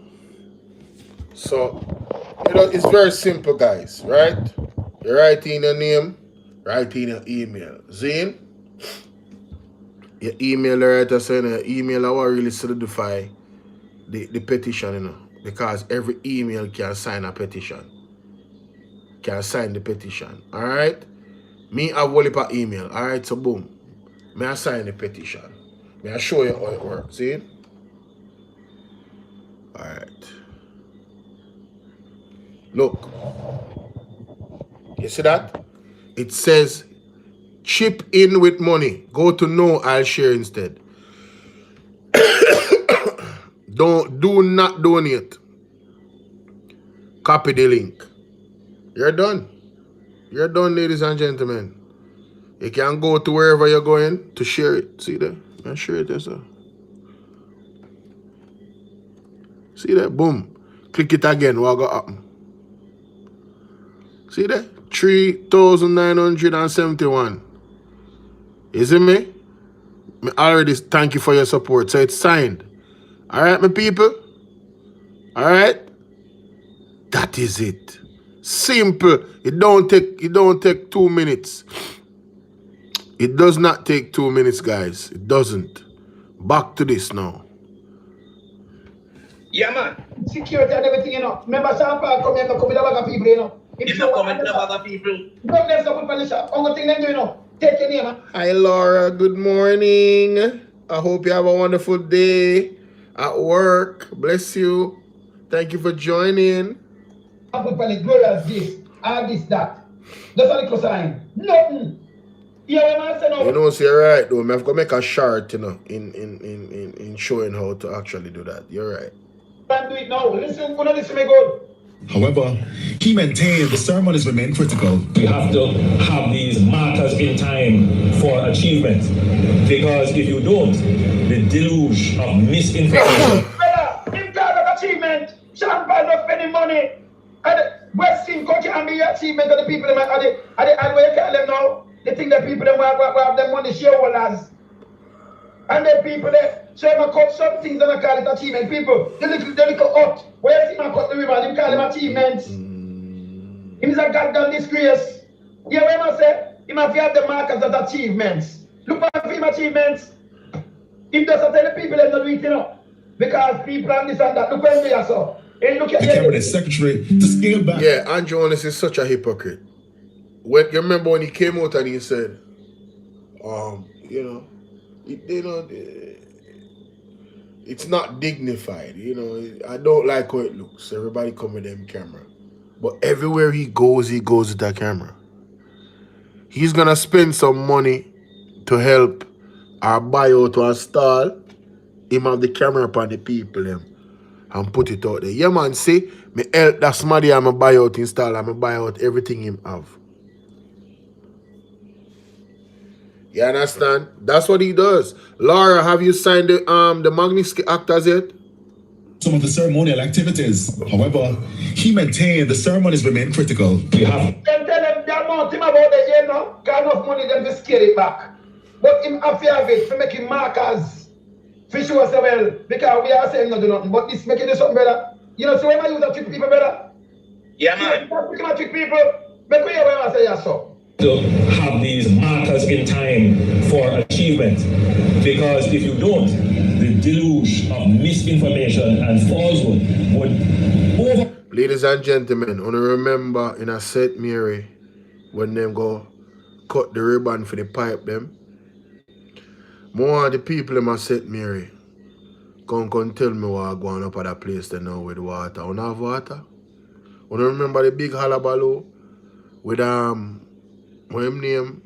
So, you know, it's very simple, guys, right? You write in your name, write in your email. Zane, your email writer saying your email I will really solidify the petition, you know, because every email can sign a petition. Can sign the petition. Alright? Me have one heap of email. Alright, so boom. May I sign the petition. May I show you how it works. See? Alright. Look. You see that? It says chip in with money. Go to no, I'll share instead. Do not donate. Copy the link. You're done. You're done, ladies and gentlemen. You can go to wherever you're going to share it. See that? I share it there, sir. See that? Boom. Click it again. What will happen? See that? 3,971. You see me? I already thank you for your support. So it's signed. Alright, my people? Alright? That is it. Simple. It don't take 2 minutes. It does not take 2 minutes, guys. It doesn't. Back to this now. Yeah, man. Security and everything, you know. Remember, Sam Park come here, come with a bag of people, you know. If you come with a bag of people. Don't let some people shop. Only thing them do, you know. Take your name, man. Hi, Laura. Good morning. I hope you have a wonderful day at work. Bless you. Thank you for joining. I put for the glorious this, all this, that. That's a little sign. Nothing. You know, so you're right, though. I have to make a short, you know, in showing how to actually do that. You're right. Can't do it now. Listen, listen me good. However, he maintained the ceremonies remain critical. We have to have these markers in time for achievement, because if you don't, the deluge of misinformation. In terms of achievement, Champagne not spending money. And Western country and be achievement of the people them are the way you call them now. They think that people them have them money shareholders. And then people there, so I cut some things and I call it achievement. People, the little hut, where you see I cut the river, they call them achievements. It is a goddamn disgrace. You know what I say? He must have the markers as achievements. Look at him achievements. He doesn't tell the people they're not doing it, you know. Because people and this and that. Look where they are so. Hey, look at the cabinet secretary to scale back. Yeah, Andrew Holness is such a hypocrite. When you remember when he came out and he said, it's not dignified, you know. I don't like how it looks. Everybody come with them camera. But everywhere he goes with that camera. He's gonna spend some money to help our bio to install him have the camera upon the people them and put it out there. Yeah man, see, me help that somebody I'm a buy out install, I'm a buy out everything him have. You understand? That's what he does. Laura, have you signed the Magnitsky Act as yet? Some of the ceremonial activities. However, he maintained the ceremonies remain critical. You have them tell them the amount him about the year now, got enough money them to scale it back. But him have of it for making markers. For sure say well, because we are saying not do nothing. But this making this something better. You know, so when I use a trick people better. Yeah man. You trick people, make me hear when I say yes so. To have these markers in time for achievement, because if you don't, the deluge of misinformation and falsehood would over. Ladies and gentlemen, I remember in a St. Mary when them go cut the ribbon for the pipe them. More of the people in my St. Mary come tell me what going up at that place they know with water. I don't have water. I remember the big halabalo with what him name?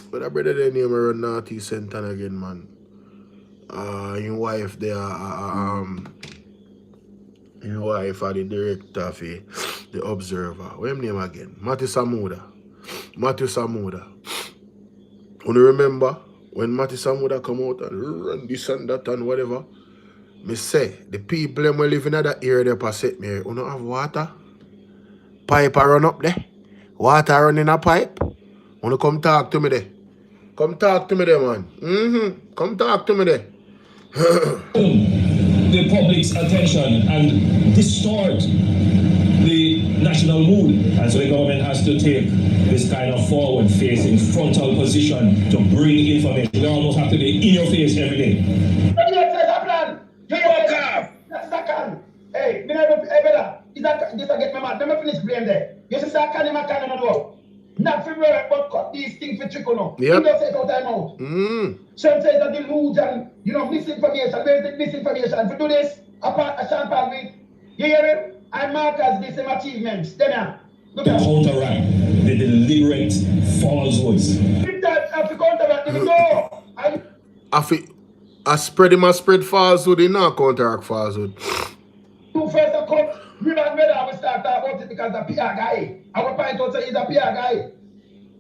But I brother their name around Naughty Center again, man. Your wife there, your wife are the director of the Observer. What him name again? Matthew Samuda. You remember when Matthew Samuda come out and run this and that and whatever? Me say the people them will live in that area there per St. Mary. You don't have water? Pipe run up there. Water run in a pipe. Wanna come talk to me there? Come talk to me there, man. Come talk to me there. The public's attention and distort the national mood. And so the government has to take this kind of forward-facing frontal position to bring information. They almost have to be in your face every day. Hey, me never better. Is that this I get my man? Let me finish blame there. You say I can't do. Not for work, but cut these things for trickle now. Yep. He does say out time out. Some say that delusion, you know, misinformation. Where is the misinformation? For do this, apart a champagne with, you hear me? I mark as this some achievements. Then look to counteract the deliberate falsehoods. If that have to counteract, no. I spread him a spread falsehood, he not counteract falsehood. Two first a cut. We not better I will start talking about it because the PR guy. I will point out say he's a PR guy.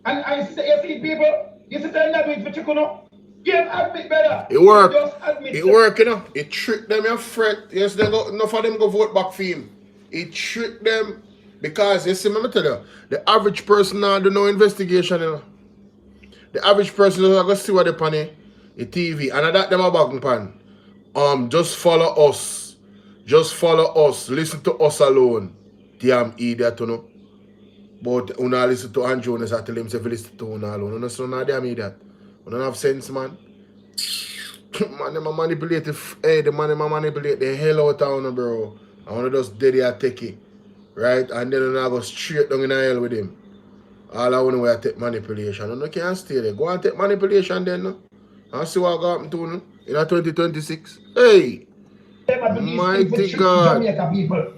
And I say you see people, you see they're not doing it for chicken no. Give admit better. It work. Just admit It work, you know. It trick them your fret. Yes, they go enough of them go vote back for him. It trick them because you see, let me tell you, the average person now do no investigation, you know. The average person is going to see what they pan the TV and that them a back pan. Just follow us. Just follow us. Listen to us alone. Damn idiot, you know. But when I listen to Andrew, I tell him to listen to us alone. You know, so not damn idiot. You don't have sense, man. Man, them manipulate the man manipulate the hell out of you, bro. I want to just dead here take it. Right? And then I go straight down in the hell with him. All I want to take manipulation. You can't stay there. Go and take manipulation then, no? And see what got happened to you, no? In 2026. Hey! Mighty God. Jamaica people.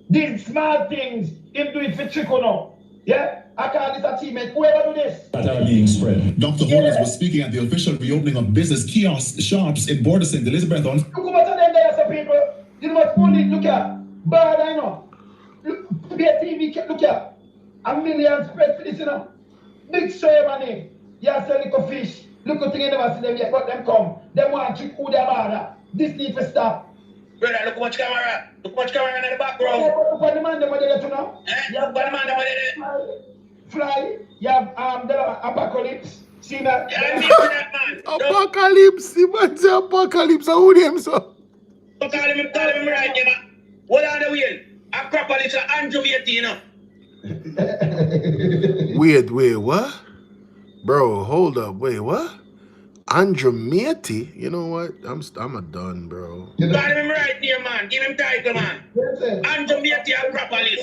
These small things, him do it for trickle now. Yeah? I call this achievement. Whoever do this. That are being spread. Dr. Holness was speaking at the official reopening of business kiosk shops in Border St. Elizabeth on. Look how much of them there, some people. You know what money, look at. Bad, I know. Look, be a TV, look at. A million spread for this, you know. Big share money. You sell little fish. Look at things you never see them yet, but them come. Them want to trick who they bother. This need to stop. Brother, look how much camera. Look how much camera in the background. Look at the man them there too now. Look at the man there. Fly. You have the apocalypse. See that? Yeah, I mean for that man. Apocalypse. The man say apocalypse. Who them so? Call him right, yeah, man. Hold on the wheel. Acropolis and Andrew Matey, you know. Wait, what? Bro, hold up. Wait, what? Andrew Matey? You know what? I'm a done, bro. Call him right there, man. Give him title, man. Andrew Matey Acropolis.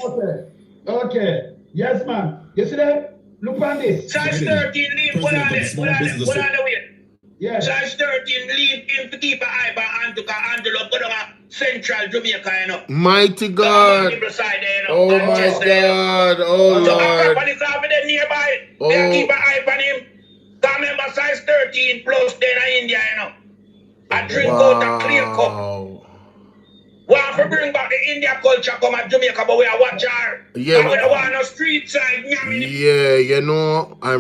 Okay. Yes, man. You see that? Look on this. Size 13, leave. Hold on the wheel. Yeah. Size 13, leave him to keep an eye by Andrew, because Andrew love go down Central Jamaica, you know. Mighty God. Side there, you know. Oh my God. Oh so Lord. Acropolis over there nearby. Oh. They keep an eye on him. Because remember size 13 plus there in India, you know. I drink out a clear cup. Want to bring back the India culture come at Jamaica, but we are watch her. Yeah, and we don't want no street side. Yeah, you know, I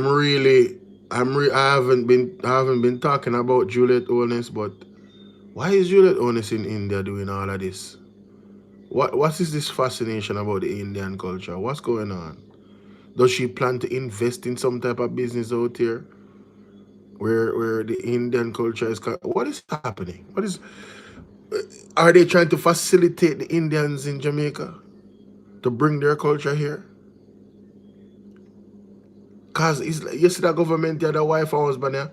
haven't been talking about Juliet Owens, but why is Juliet Owens in India doing all of this? What is this fascination about the Indian culture? What's going on? Does she plan to invest in some type of business out here where the Indian culture is? What is happening? Are they trying to facilitate the Indians in Jamaica to bring their culture here? Because you see that government, the other wife and husband, yeah?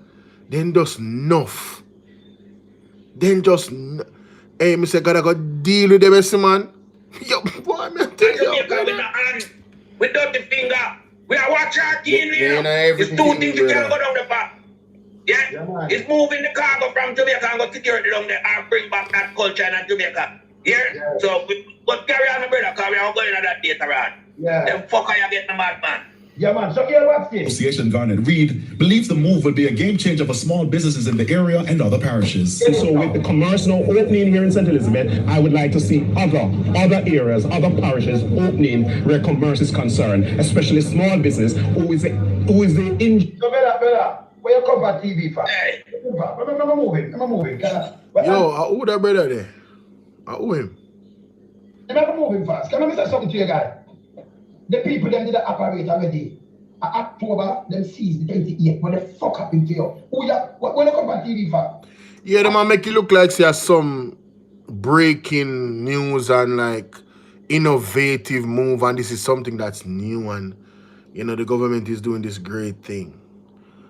Then just enough. Hey, me say, gotta go deal with them, yes, man. Yo, boy, man, tell you, with dirty finger. We are watching our team here. It's two things you can't go down the path. Yeah? It's moving the cargo from Jamaica and go security down there and bring back that culture in Jamaica. Yeah? So, but carry on, my brother, because we are going on that data rod. Yeah. Them fucker you get the madman. Yeah, man. So here, what's this? Association Garnet Reed believes the move will be a game changer for small businesses in the area and other parishes. And so with the commerce now opening here in St. Elizabeth, I would like to see other areas, other parishes opening where commerce is concerned, especially small business, who is the So, brother, where you come for TV for? Hey. I'm moving. Yo, who that brother there? Who him? I'm moving fast. Can I say something to you guys? The people them did operate already. October, them seized the 28th. When the fuck happened to you? When you come on TV for? Yeah, them make it look like there's some breaking news and like innovative move, and this is something that's new, and you know the government is doing this great thing.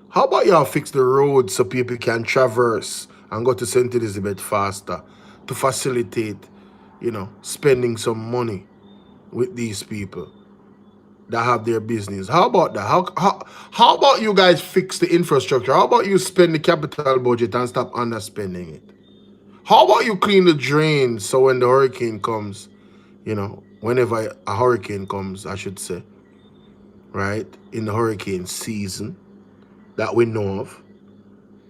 How about y'all fix the roads so people can traverse and go to St. Elizabeth faster to facilitate, you know, spending some money with these people that have their business? How about that? How about you guys fix the infrastructure? How about you spend the capital budget and stop underspending it? How about you clean the drains so when the hurricane comes, you know, whenever a hurricane comes, I should say, right, in the hurricane season that we know of,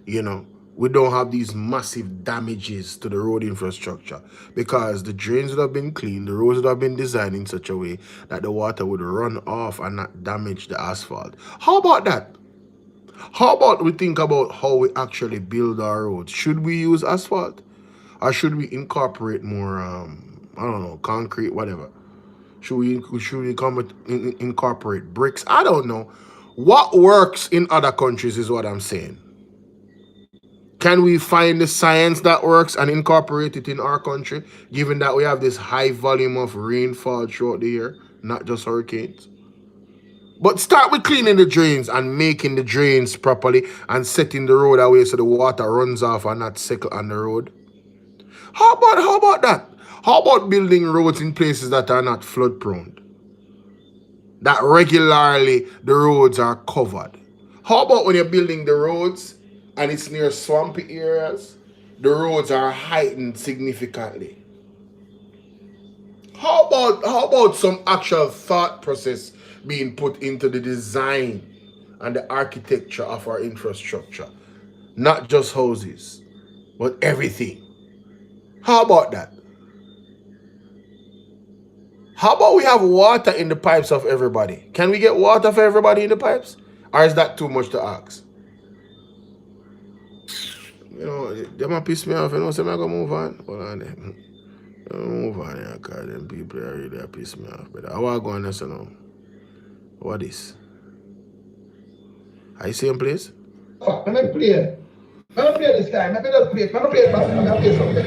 you know, we don't have these massive damages to the road infrastructure because the drains would have been cleaned, the roads would have been designed in such a way that the water would run off and not damage the asphalt. How about that? How about we think about how we actually build our roads? Should we use asphalt? Or should we incorporate more, I don't know, concrete, whatever? Should we incorporate bricks? I don't know. What works in other countries is what I'm saying. Can we find the science that works and incorporate it in our country, given that we have this high volume of rainfall throughout the year, not just hurricanes? But start with cleaning the drains and making the drains properly and setting the road away so the water runs off and not settle on the road. How about that? How about building roads in places that are not flood prone? That regularly the roads are covered. How about when you're building the roads and it's near swampy areas, the roads are heightened significantly? How about some actual thought process being put into the design and the architecture of our infrastructure? Not just houses, but everything. How about that? How about we have water in the pipes of everybody? Can we get water for everybody in the pipes? Or is that too much to ask? You know, they might piss me off. You know, so I'm going to move on. Hold on there. Move on here, because them people are really piss me off. But I want to go on this now. What is? Are you same place? Fuck, let me play. Let me play this guy. Let me just play. Let me play it back. Let me play something.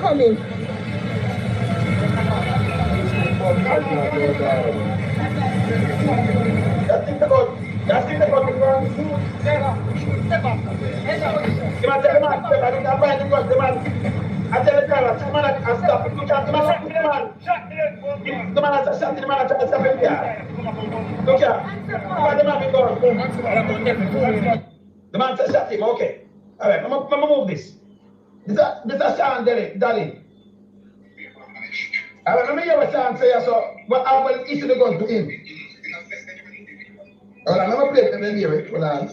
Come in. That's the man. I tell the driver, the man has stopped. The man has shot the man has shot the man has stopped him here. Look here. The man been gone. The man has shot him. Okay. All right. I'm gonna move this. This is Sean darling. All right. Let me hear what Sean say. So, what I will issue the gun to him. All right. Let me play it and then hear it. Hold on.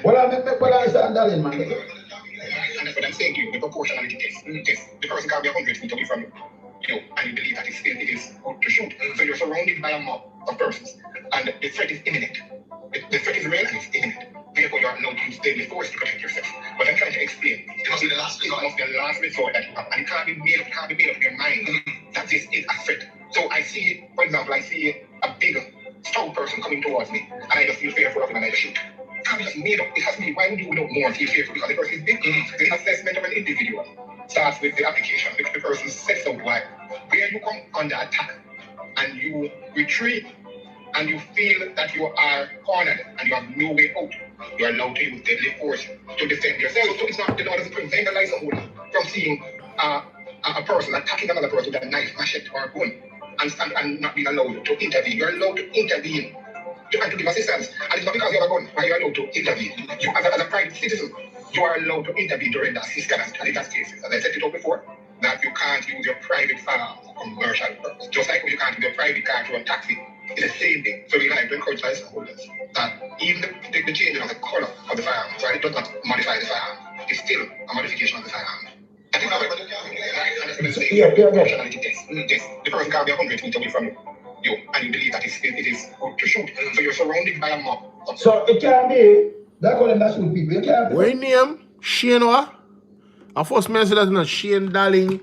What I Sean darling, man. And that's what I'm saying to you, the proportionality test. The person can't be 100 feet away from you, and you believe that it is good to shoot. So you're surrounded by a mob of persons, and the threat is imminent. The threat is real and it's imminent. Therefore, you are now to use deadly force to protect yourself. But I'm trying to explain. It must be the last resort that you have, and it can't be made up in your mind that this is a threat. So I see it, for example, a big, strong person coming towards me, and I just feel fearful of him and I just shoot. Can't be just made up. It has to be, why would you without more feel fearful? Because the person is big. The assessment of an individual starts with the application. The person sets out why. Where you come under attack and you retreat and you feel that you are cornered and you have no way out, you are allowed to use deadly force to defend yourself. So it's not, doesn't prevent a license holder from seeing a person attacking another person with a knife, machete, or a gun and not being allowed to intervene. You're allowed to intervene. And to give assistance. And it's not because you have a gun why you're allowed to intervene. You, as a private citizen, you are allowed to intervene to render assistance. And in that cases, as I said it up before, that you can't use your private firearm for commercial purpose. Just like you can't use your private car to run taxi. It's the same thing. So we like to encourage license holders that even the changing of the color of the firearm, so it does not modify the firearm. It's still a modification of the firearm. I think the person can't be 100 feet away from you. And you believe that it is good to shoot. So you're surrounded by a mob. So it can't be that call them that shoot people. It can't be. What name? Shane what? I first mentioned that not Shane Darling.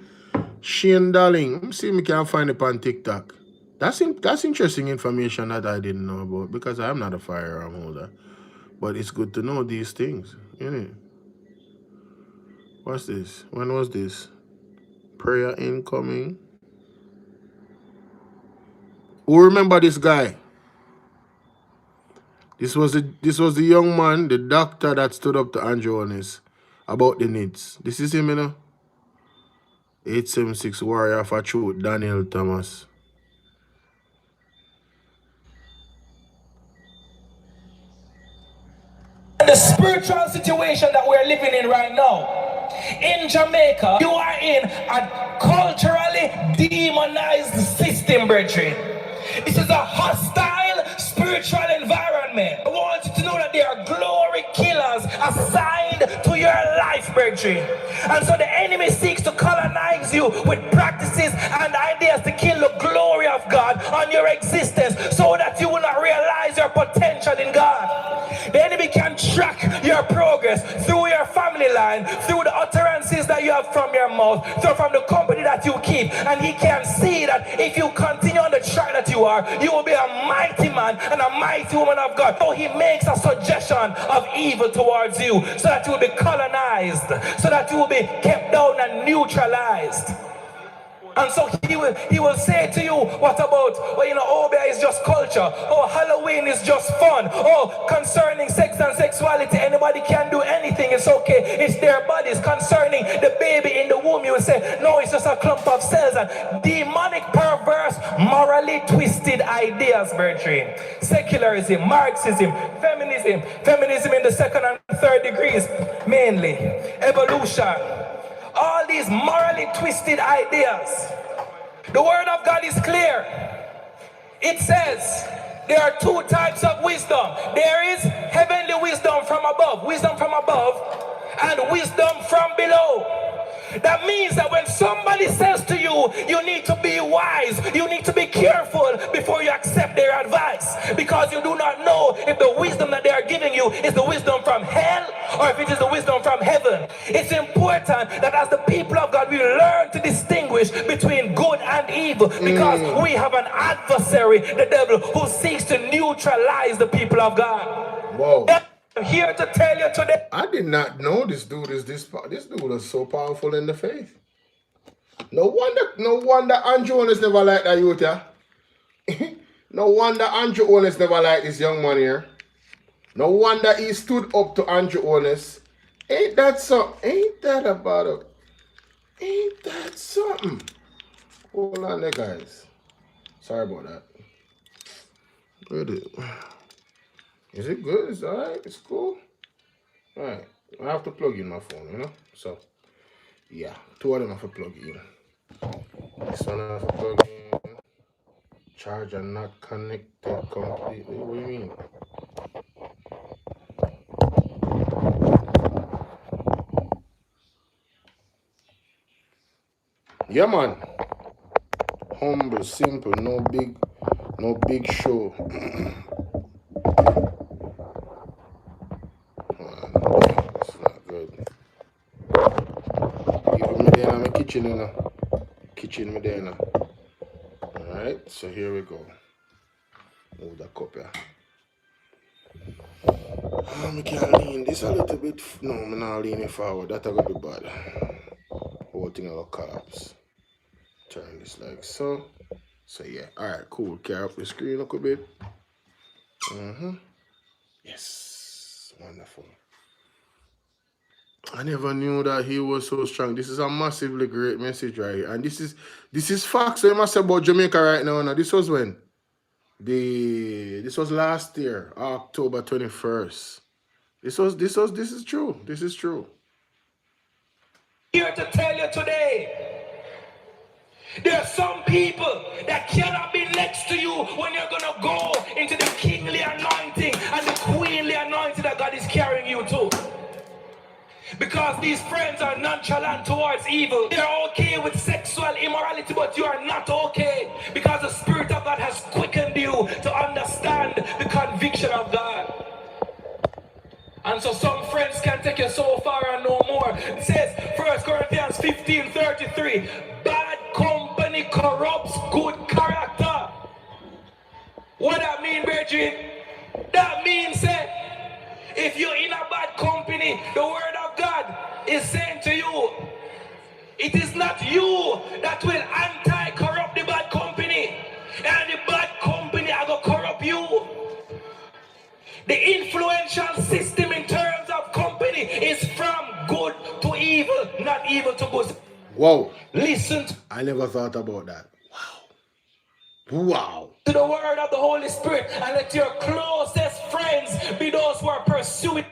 Shane Darling. Let me see if I can find it on TikTok. That's interesting information that I didn't know about because I am not a firearm holder. But it's good to know these things, isn't it? What's this? When was this? Prayer incoming. Who remember this guy? This was the young man, the doctor that stood up to Andrew Honest about the needs. This is him, 876 Warrior for Truth, Daniel Thomas. The spiritual situation that we're living in right now, in Jamaica, you are in a culturally demonized system, brethren. This is a hostile spiritual environment. I want you to know that there are glory killers assigned to your life, brethren. And so the enemy seeks to colonize you with practices and ideas to kill the glory of God on your existence so that you will not realize your potential in God. The enemy can track your progress through your family line, through the utterances that you have from your mouth, so from the company that you keep, and he can see that if you continue on the track that you will be a mighty man and a mighty woman of God. So he makes a suggestion of evil towards you so that you will be colonized, so that you will be kept down and neutralized. And so he will say to you, what about, Obia is just culture. Oh, Halloween is just fun. Oh, concerning sex and sexuality, anybody can do anything. It's okay. It's their bodies. Concerning the baby in the womb, you will say, no, it's just a clump of cells. And demonic, perverse, morally twisted ideas, brethren. Secularism, Marxism, feminism in the second and third degrees, mainly. Evolution. All these morally twisted ideas. The word of God is clear. It says there are two types of wisdom. There is heavenly wisdom from above, and wisdom from below. That means that when somebody says to you, you need to be wise, you need to be careful before you accept their their advice, because you do not know if the wisdom that they are giving you is the wisdom from hell or if it is the wisdom from heaven. It's important that as the people of God, we learn to distinguish between good and evil, because we have an adversary, the devil, who seeks to neutralize the people of God. Whoa. I'm here to tell you today. I did not know this dude is this dude is so powerful in the faith. No wonder Andrew Owens never liked that youth, yeah. No wonder Andrew Owens never liked this young man here. No wonder he stood up to Andrew Owens. Ain't that something? Ain't that about it? Ain't that something? Hold on there, guys. Sorry about that. Is it good? It's alright? It's cool? Alright. I have to plug in my phone, you know? So, yeah. 2 of them have to plug in. This one I have to plug in. Charger not connected completely. What do you mean? Yeah, man. Humble, simple, no big show. That's not good. Even me there in my kitchen, you know. Kitchen me there now. Alright, so here we go. Move the cup here. I can lean this a little bit. No, I'm not leaning forward. That's gonna be bad. Whole thing will collapse. Turn this like so. So yeah. Alright, cool. Carry up the screen a little bit. Yes. Wonderful. I never knew that he was so strong. This is a massively great message right here. And this is facts. So you must say about Jamaica right now. Now this was when? This was last year, October 21st. This is true. This is true. Here to tell you today, there are some people that cannot be next to you when you're gonna go into the kingly anointing and the queenly anointing that God is carrying you to. Because these friends are nonchalant towards evil. They're okay with sexual immorality, but you are not okay. Because the Spirit of God has quickened you to understand the conviction of God. And so some friends can take you so far and no more. It says, 1 Corinthians 15:33, bad company corrupts good character. What that mean, brethren? That means that if you're in a bad company, the word of God is saying to you, it is not you that will anti-corrupt the bad company. And the bad company are going to corrupt you. The influential system in terms of company is from good to evil, not evil to good. Whoa. Listen. I never thought about that. Wow. To the word of the Holy Spirit, and let your closest friends be those who are pursuing.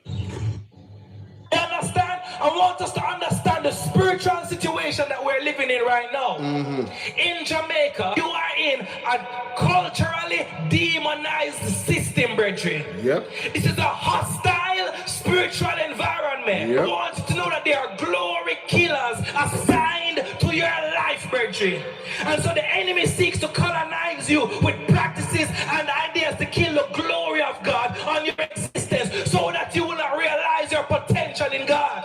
You understand? I want us to understand the spiritual situation that we're living in right now. In Jamaica, you are in a culturally demonized system, brethren. Yep. This is a hostile spiritual environment. Yep. I want you to know that there are glory killers assigned to your life, brethren. And so the enemy seeks to colonize you with practices and ideas to kill the glory of God on your existence, so that you will not realize your potential in God.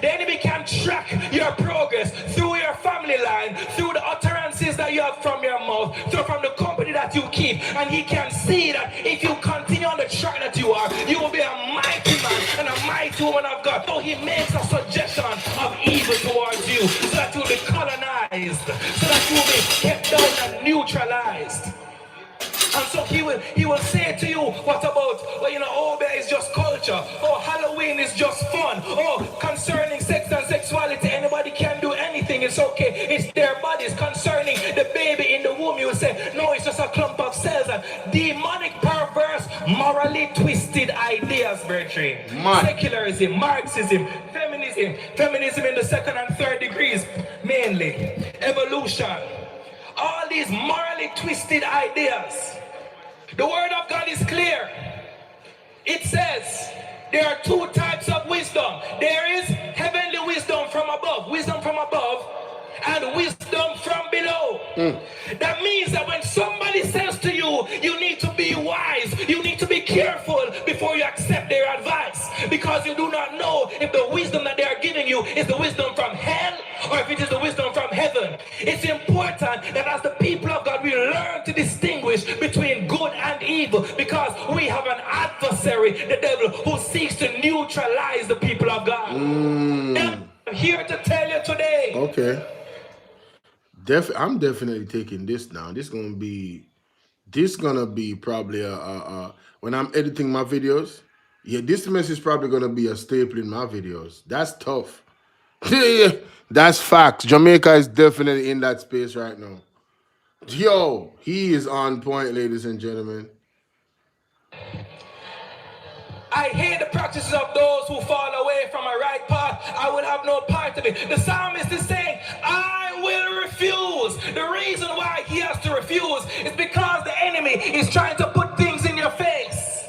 The enemy can track your progress through your family line, through the utterances that you have from your mouth, from the company that you keep, and he can see that if you continue on the track that you are, you will be a mighty man and a mighty woman of God. So he makes a suggestion of evil towards you, so that you will be colonized, so that you will be kept down and neutralized. And so he will say to you, what about, well, you know, oh, there is just culture. Oh, Halloween is just fun. Oh, concerning sex and sexuality, anybody can do anything. It's okay. It's their bodies. Concerning the baby in the womb, you will say, no, it's just a clump of cells. And demonic, perverse, morally twisted ideas, brethren. Secularism, Marxism, feminism in the 2nd and 3rd degrees, mainly. Evolution. All these morally twisted ideas. The word of God is clear. It says there are 2 types of wisdom. There is heavenly wisdom from above, and wisdom from from below. That means that when somebody says to you, you need to be wise, you need to be careful before you accept their advice, because you do not know if the wisdom that they are giving you is the wisdom from hell or if it is the wisdom from heaven. It's important that as the people of God, we learn to distinguish between good and evil, because we have an adversary, the devil, who seeks to neutralize the people of God. I'm here to tell you today. Okay. I'm definitely taking this now. This gonna be probably a when I'm editing my videos. Yeah, this message is probably gonna be a staple in my videos. That's tough. Yeah, that's facts. Jamaica is definitely in that space right now. Yo, he is on point, ladies and gentlemen. I hate the practices of those who fall away from a right path. I will have no part of it. The psalmist is saying, I will refuse. The reason why he has to refuse is because the enemy is trying to put things in your face.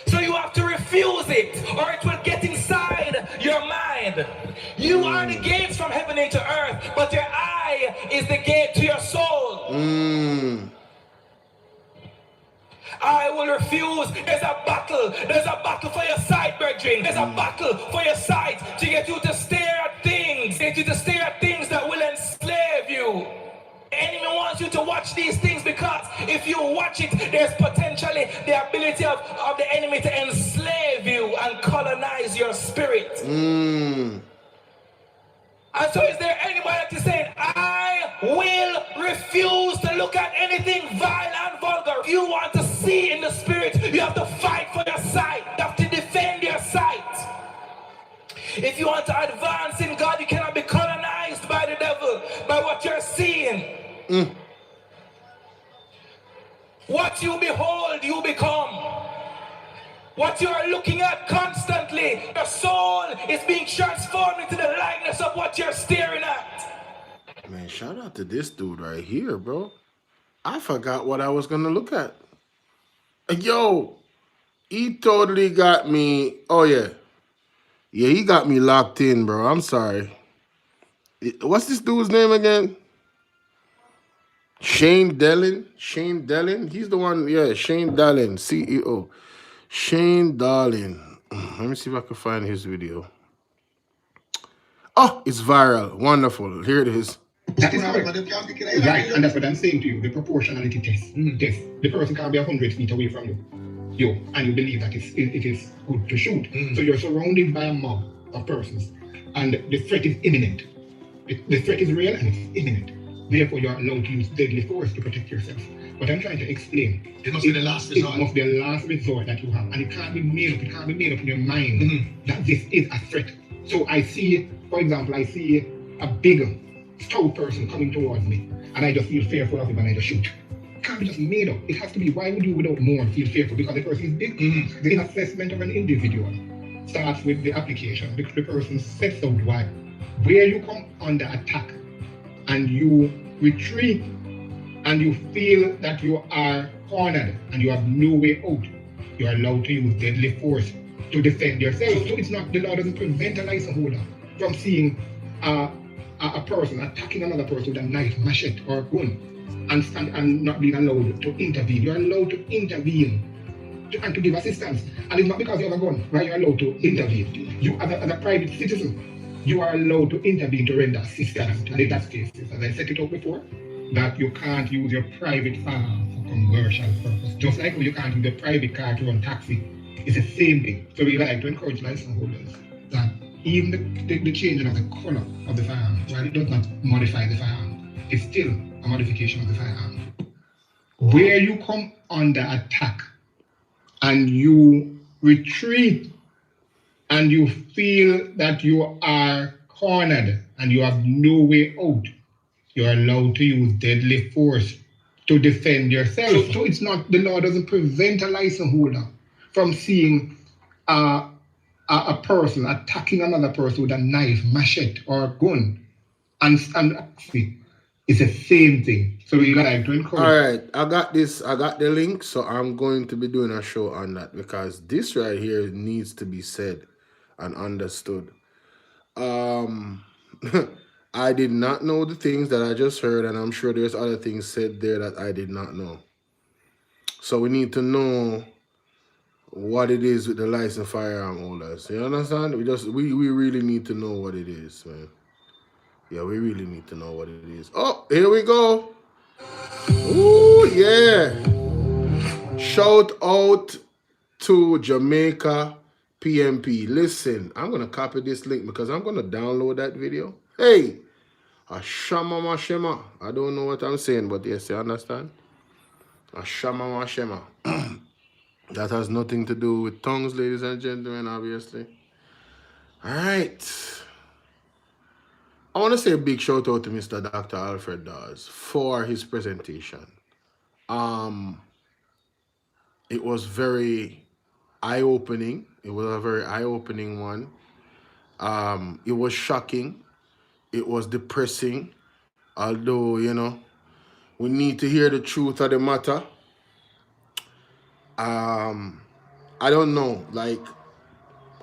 So you have to refuse it, or it will get inside your mind. You are the gates from heaven into earth, but your eye is the gate to your soul. I will refuse. There's a battle. There's a battle for your sight, brethren. There's a battle for your sight to get you to stare at things. Get you to stare at things that will enslave you. The enemy wants you to watch these things, because if you watch it, there's potentially the ability of the enemy to enslave you and colonize your spirit. And so is there anybody that is saying, I will refuse to look at anything vile and vulgar? If you want to see in the spirit, you have to fight for your sight. You have to defend your sight. If you want to advance in God, you cannot be colonized by the devil, by what you're seeing. What you behold, you become. What you are looking at constantly, your soul is being transformed into the likeness of what you're staring at. Man, shout out to this dude right here, bro. I forgot what I was going to look at. Yo, he totally got me. Oh, yeah. Yeah, he got me locked in, bro. I'm sorry. What's this dude's name again? Shane Dallin. Shane Dallin. He's the one. Yeah, Shane Dallin, CEO. Shane Dallin. Let me see if I can find his video. Oh, it's viral. Wonderful. Here it is. That is correct. Right, and that's what I'm saying to you. The proportionality test. The person can be 100 feet away from you, and you believe that it is good to shoot. So you're surrounded by a mob of persons, and the threat is imminent. The threat is real and it's imminent. Therefore, you're allowed to use deadly force to protect yourself. What I'm trying to explain, it must be the last resort. It must be the last resort that you have, and it can't be made up. It can't be made up in your mind that this is a threat. So I see, for example, I see a big, stout person coming towards me, and I just feel fearful of him, and I just shoot. It can't be just made up. It has to be. Why would you, without more, feel fearful? Because the person is big. The assessment of an individual starts with the application. The person sets out why. Where you come under attack, and you retreat, and you feel that you are cornered and you have no way out, you are allowed to use deadly force to defend yourself. So it's not, the law doesn't prevent a license holder from seeing a person attacking another person with a knife, machete, or gun, and not being allowed to intervene. You're allowed to intervene and to give assistance. And it's not because you have a gun, right? You're allowed to intervene. You, as a private citizen, you are allowed to intervene to render assistance. And in that case, as I set it up before, that you can't use your private firearm for commercial purpose. Just like you can't use your private car to run taxi. It's the same thing. So we like to encourage license holders that even the changing of the color of the firearm, while it does not modify the firearm, it's still a modification of the firearm. Where you come under attack and you retreat and you feel that you are cornered and you have no way out, you are allowed to use deadly force to defend yourself. So it's not, the law doesn't prevent a license holder from seeing a person attacking another person with a knife, machete, or a gun. And it's the same thing. So we like to encourage. All right, I got this. I got the link, so I'm going to be doing a show on that, because this right here needs to be said and understood. I did not know the things that I just heard, and I'm sure there's other things said there that I did not know. So we need to know what it is with the licensed firearm holders. You understand? We really need to know what it is, man. Yeah, we really need to know what it is. Oh, here we go. Ooh, yeah. Shout out to Jamaica PMP. Listen, I'm going to copy this link because I'm going to download that video. Hey, Ashama Mashema. I don't know what I'm saying, but yes, you understand? Ashama Mashema. That has nothing to do with tongues, ladies and gentlemen, obviously. All right. I want to say a big shout out to Mr. Dr. Alfred Dawes for his presentation. It was very eye-opening. It was a very eye-opening one. It was shocking. It was depressing. Although, you know, we need to hear the truth of the matter. I don't know. Like,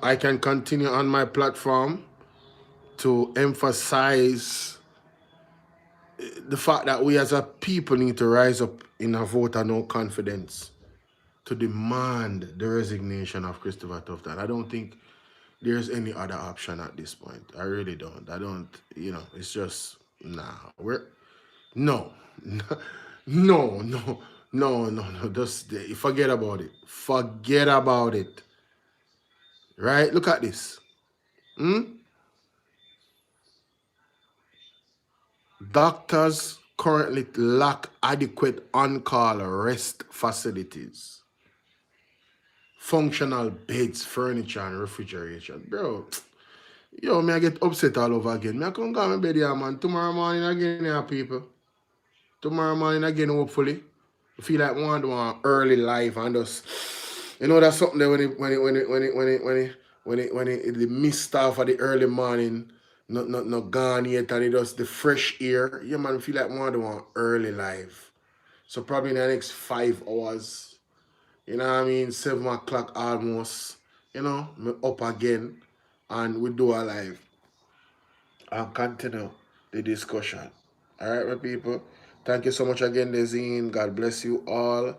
I can continue on my platform to emphasize the fact that we as a people need to rise up in a vote of no confidence to demand the resignation of Christopher Tufton. I don't think there's any other option at this point. I really don't. I don't, you know, it's just, nah. No. Just forget about it. Forget about it. Right? Look at this. Doctors currently lack adequate on-call rest facilities, functional beds, furniture, and refrigeration. Bro, yo, me I get upset all over again. Me I come go my bed here, man. Tomorrow morning again, yeah, people. Tomorrow morning again, hopefully. I feel like one do an early life and just, you know, that's something that when the mist off of the early morning. Not gone yet, and it does the fresh air. Yeah, man, feel like more than one early life. So probably in the next 5 hours, you know what I mean? 7 o'clock almost, you know, me up again, and we do our live and continue the discussion. All right, my people. Thank you so much again, Dezine. God bless you all.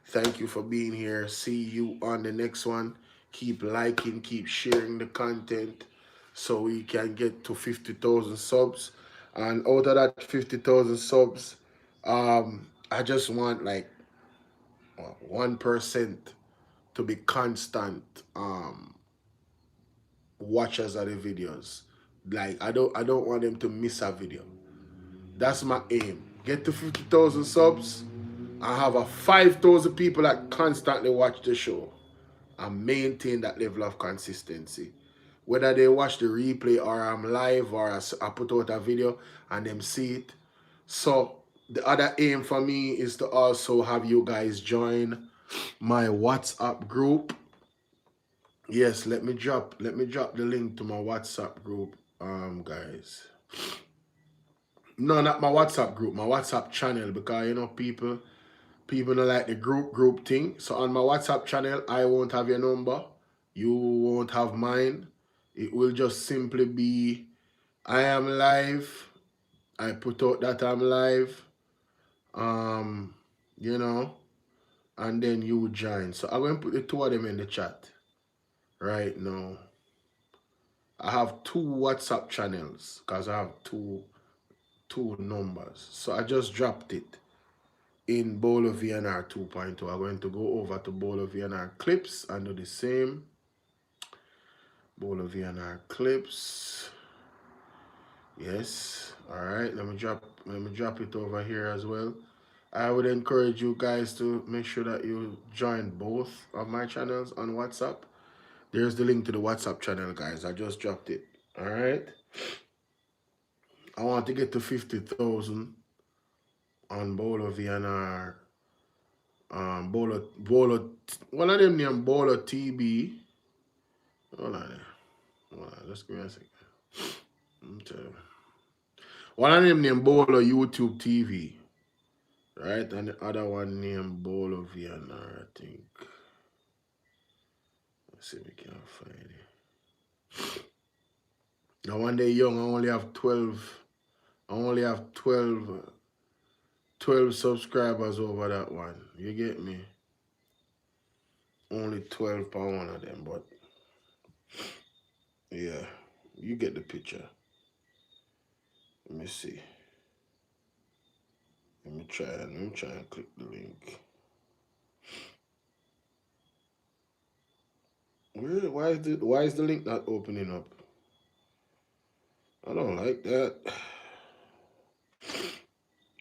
Thank you for being here. See you on the next one. Keep liking, keep sharing the content, so we can get to 50,000 subs. And out of that 50,000 subs, I just want like 1% to be constant watchers of the videos. Like I don't want them to miss a video. That's my aim. Get to 50,000 subs. I have a 5,000 people that constantly watch the show and maintain that level of consistency. Whether they watch the replay or I'm live or I put out a video and them see it. So the other aim for me is to also have you guys join my WhatsApp group. Yes, let me drop the link to my WhatsApp group, guys. No, not my WhatsApp group, my WhatsApp channel, because you know people don't like the group thing. So on my WhatsApp channel, I won't have your number. You won't have mine. It will just simply be, I am live. I put out that I'm live. You know, and then you join. So I'm going to put the 2 of them in the chat right now. I have 2 WhatsApp channels because I have two numbers. So I just dropped it in Bolo VNR 2.0. I'm going to go over to Bolo VNR clips and do the same. Bolo VNR clips. Yes. All right. Let me drop it over here as well. I would encourage you guys to make sure that you join both of my channels on WhatsApp. There's the link to the WhatsApp channel, guys. I just dropped it. All right. I want to get to 50,000 on Bolo VNR. Bolo, one of them named Bolo TB. Hold on. Let's give me a second. One of them named Bolo YouTube TV. Right? And the other one named Bolo VNR, I think. Let's see if we can find it. Now one day young, I only have 12 I only have 12 subscribers over that one. You get me? Only 12 per one of them, but yeah, you get the picture. Let me see. Let me try and click the link. Why is the link not opening up? I don't like that.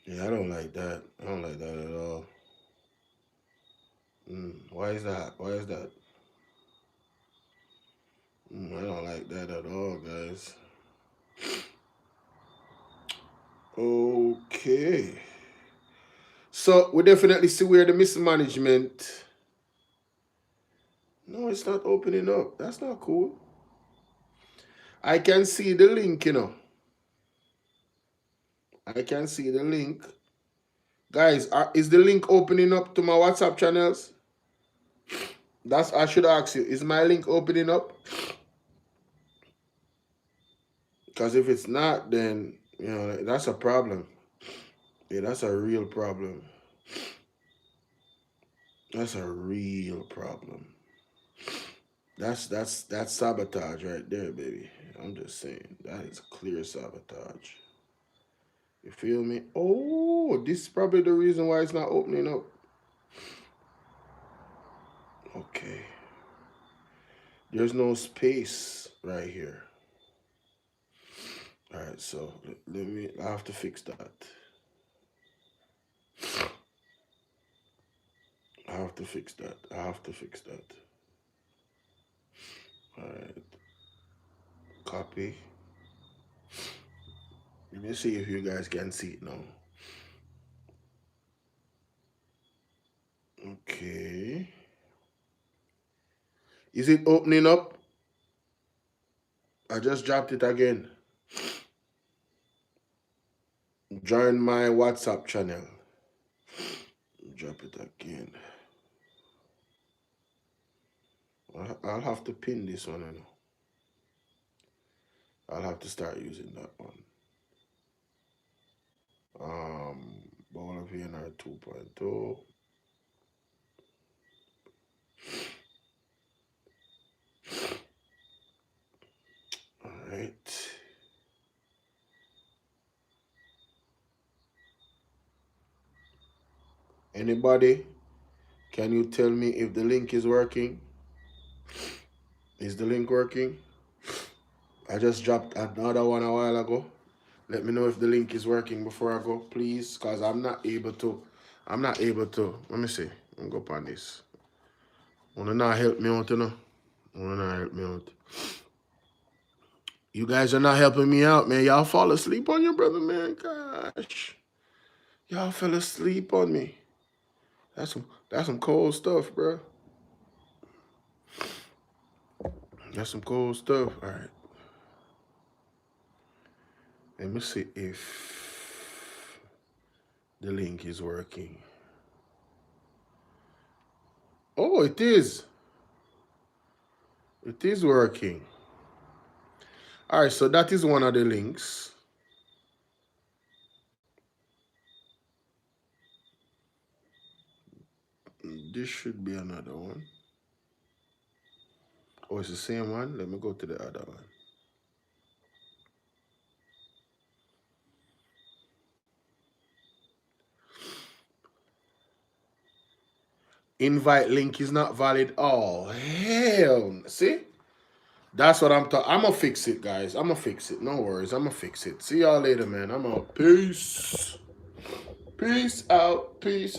Yeah, I don't like that. I don't like that at all. Why is that? Why is that? I don't like that at all, guys. Okay. So we definitely see where the mismanagement. No, it's not opening up. That's not cool. I can see the link, you know. I can see the link. Guys, is the link opening up to my WhatsApp channels? I should ask you. Is my link opening up? Because if it's not, then, you know, that's a problem. Yeah, that's a real problem. That's a real problem. That's sabotage right there, baby. I'm just saying. That is clear sabotage. You feel me? Oh, this is probably the reason why it's not opening up. Okay. There's no space right here. All right, so I have to fix that. I have to fix that. All right. Copy. Let me see if you guys can see it now. Okay. Is it opening up? I just dropped it again. Join my WhatsApp channel. Drop it again. I'll have to pin this one, I know. I'll have to start using that one. Bolo VNR 2.0. All right. Anybody? Can you tell me if the link is working? Is the link working? I just dropped another one a while ago. Let me know if the link is working before I go, please, because I'm not able to. Let me see. I'm going to go on this. Wanna not help me out, you know? Wanna not help me out. You guys are not helping me out, man. Y'all fall asleep on your brother, man. Gosh. Y'all fell asleep on me. That's some cold stuff, bro. That's some cold stuff. All right. Let me see if the link is working. Oh, it is. It is working. All right, so that is one of the links. This should be another one. Oh, it's the same one? Let me go to the other one. Invite link is not valid. Oh, hell. See? That's what I'm talking. I'm going to fix it, guys. I'm going to fix it. No worries. I'm going to fix it. See y'all later, man. I'm out. Peace. Peace out. Peace.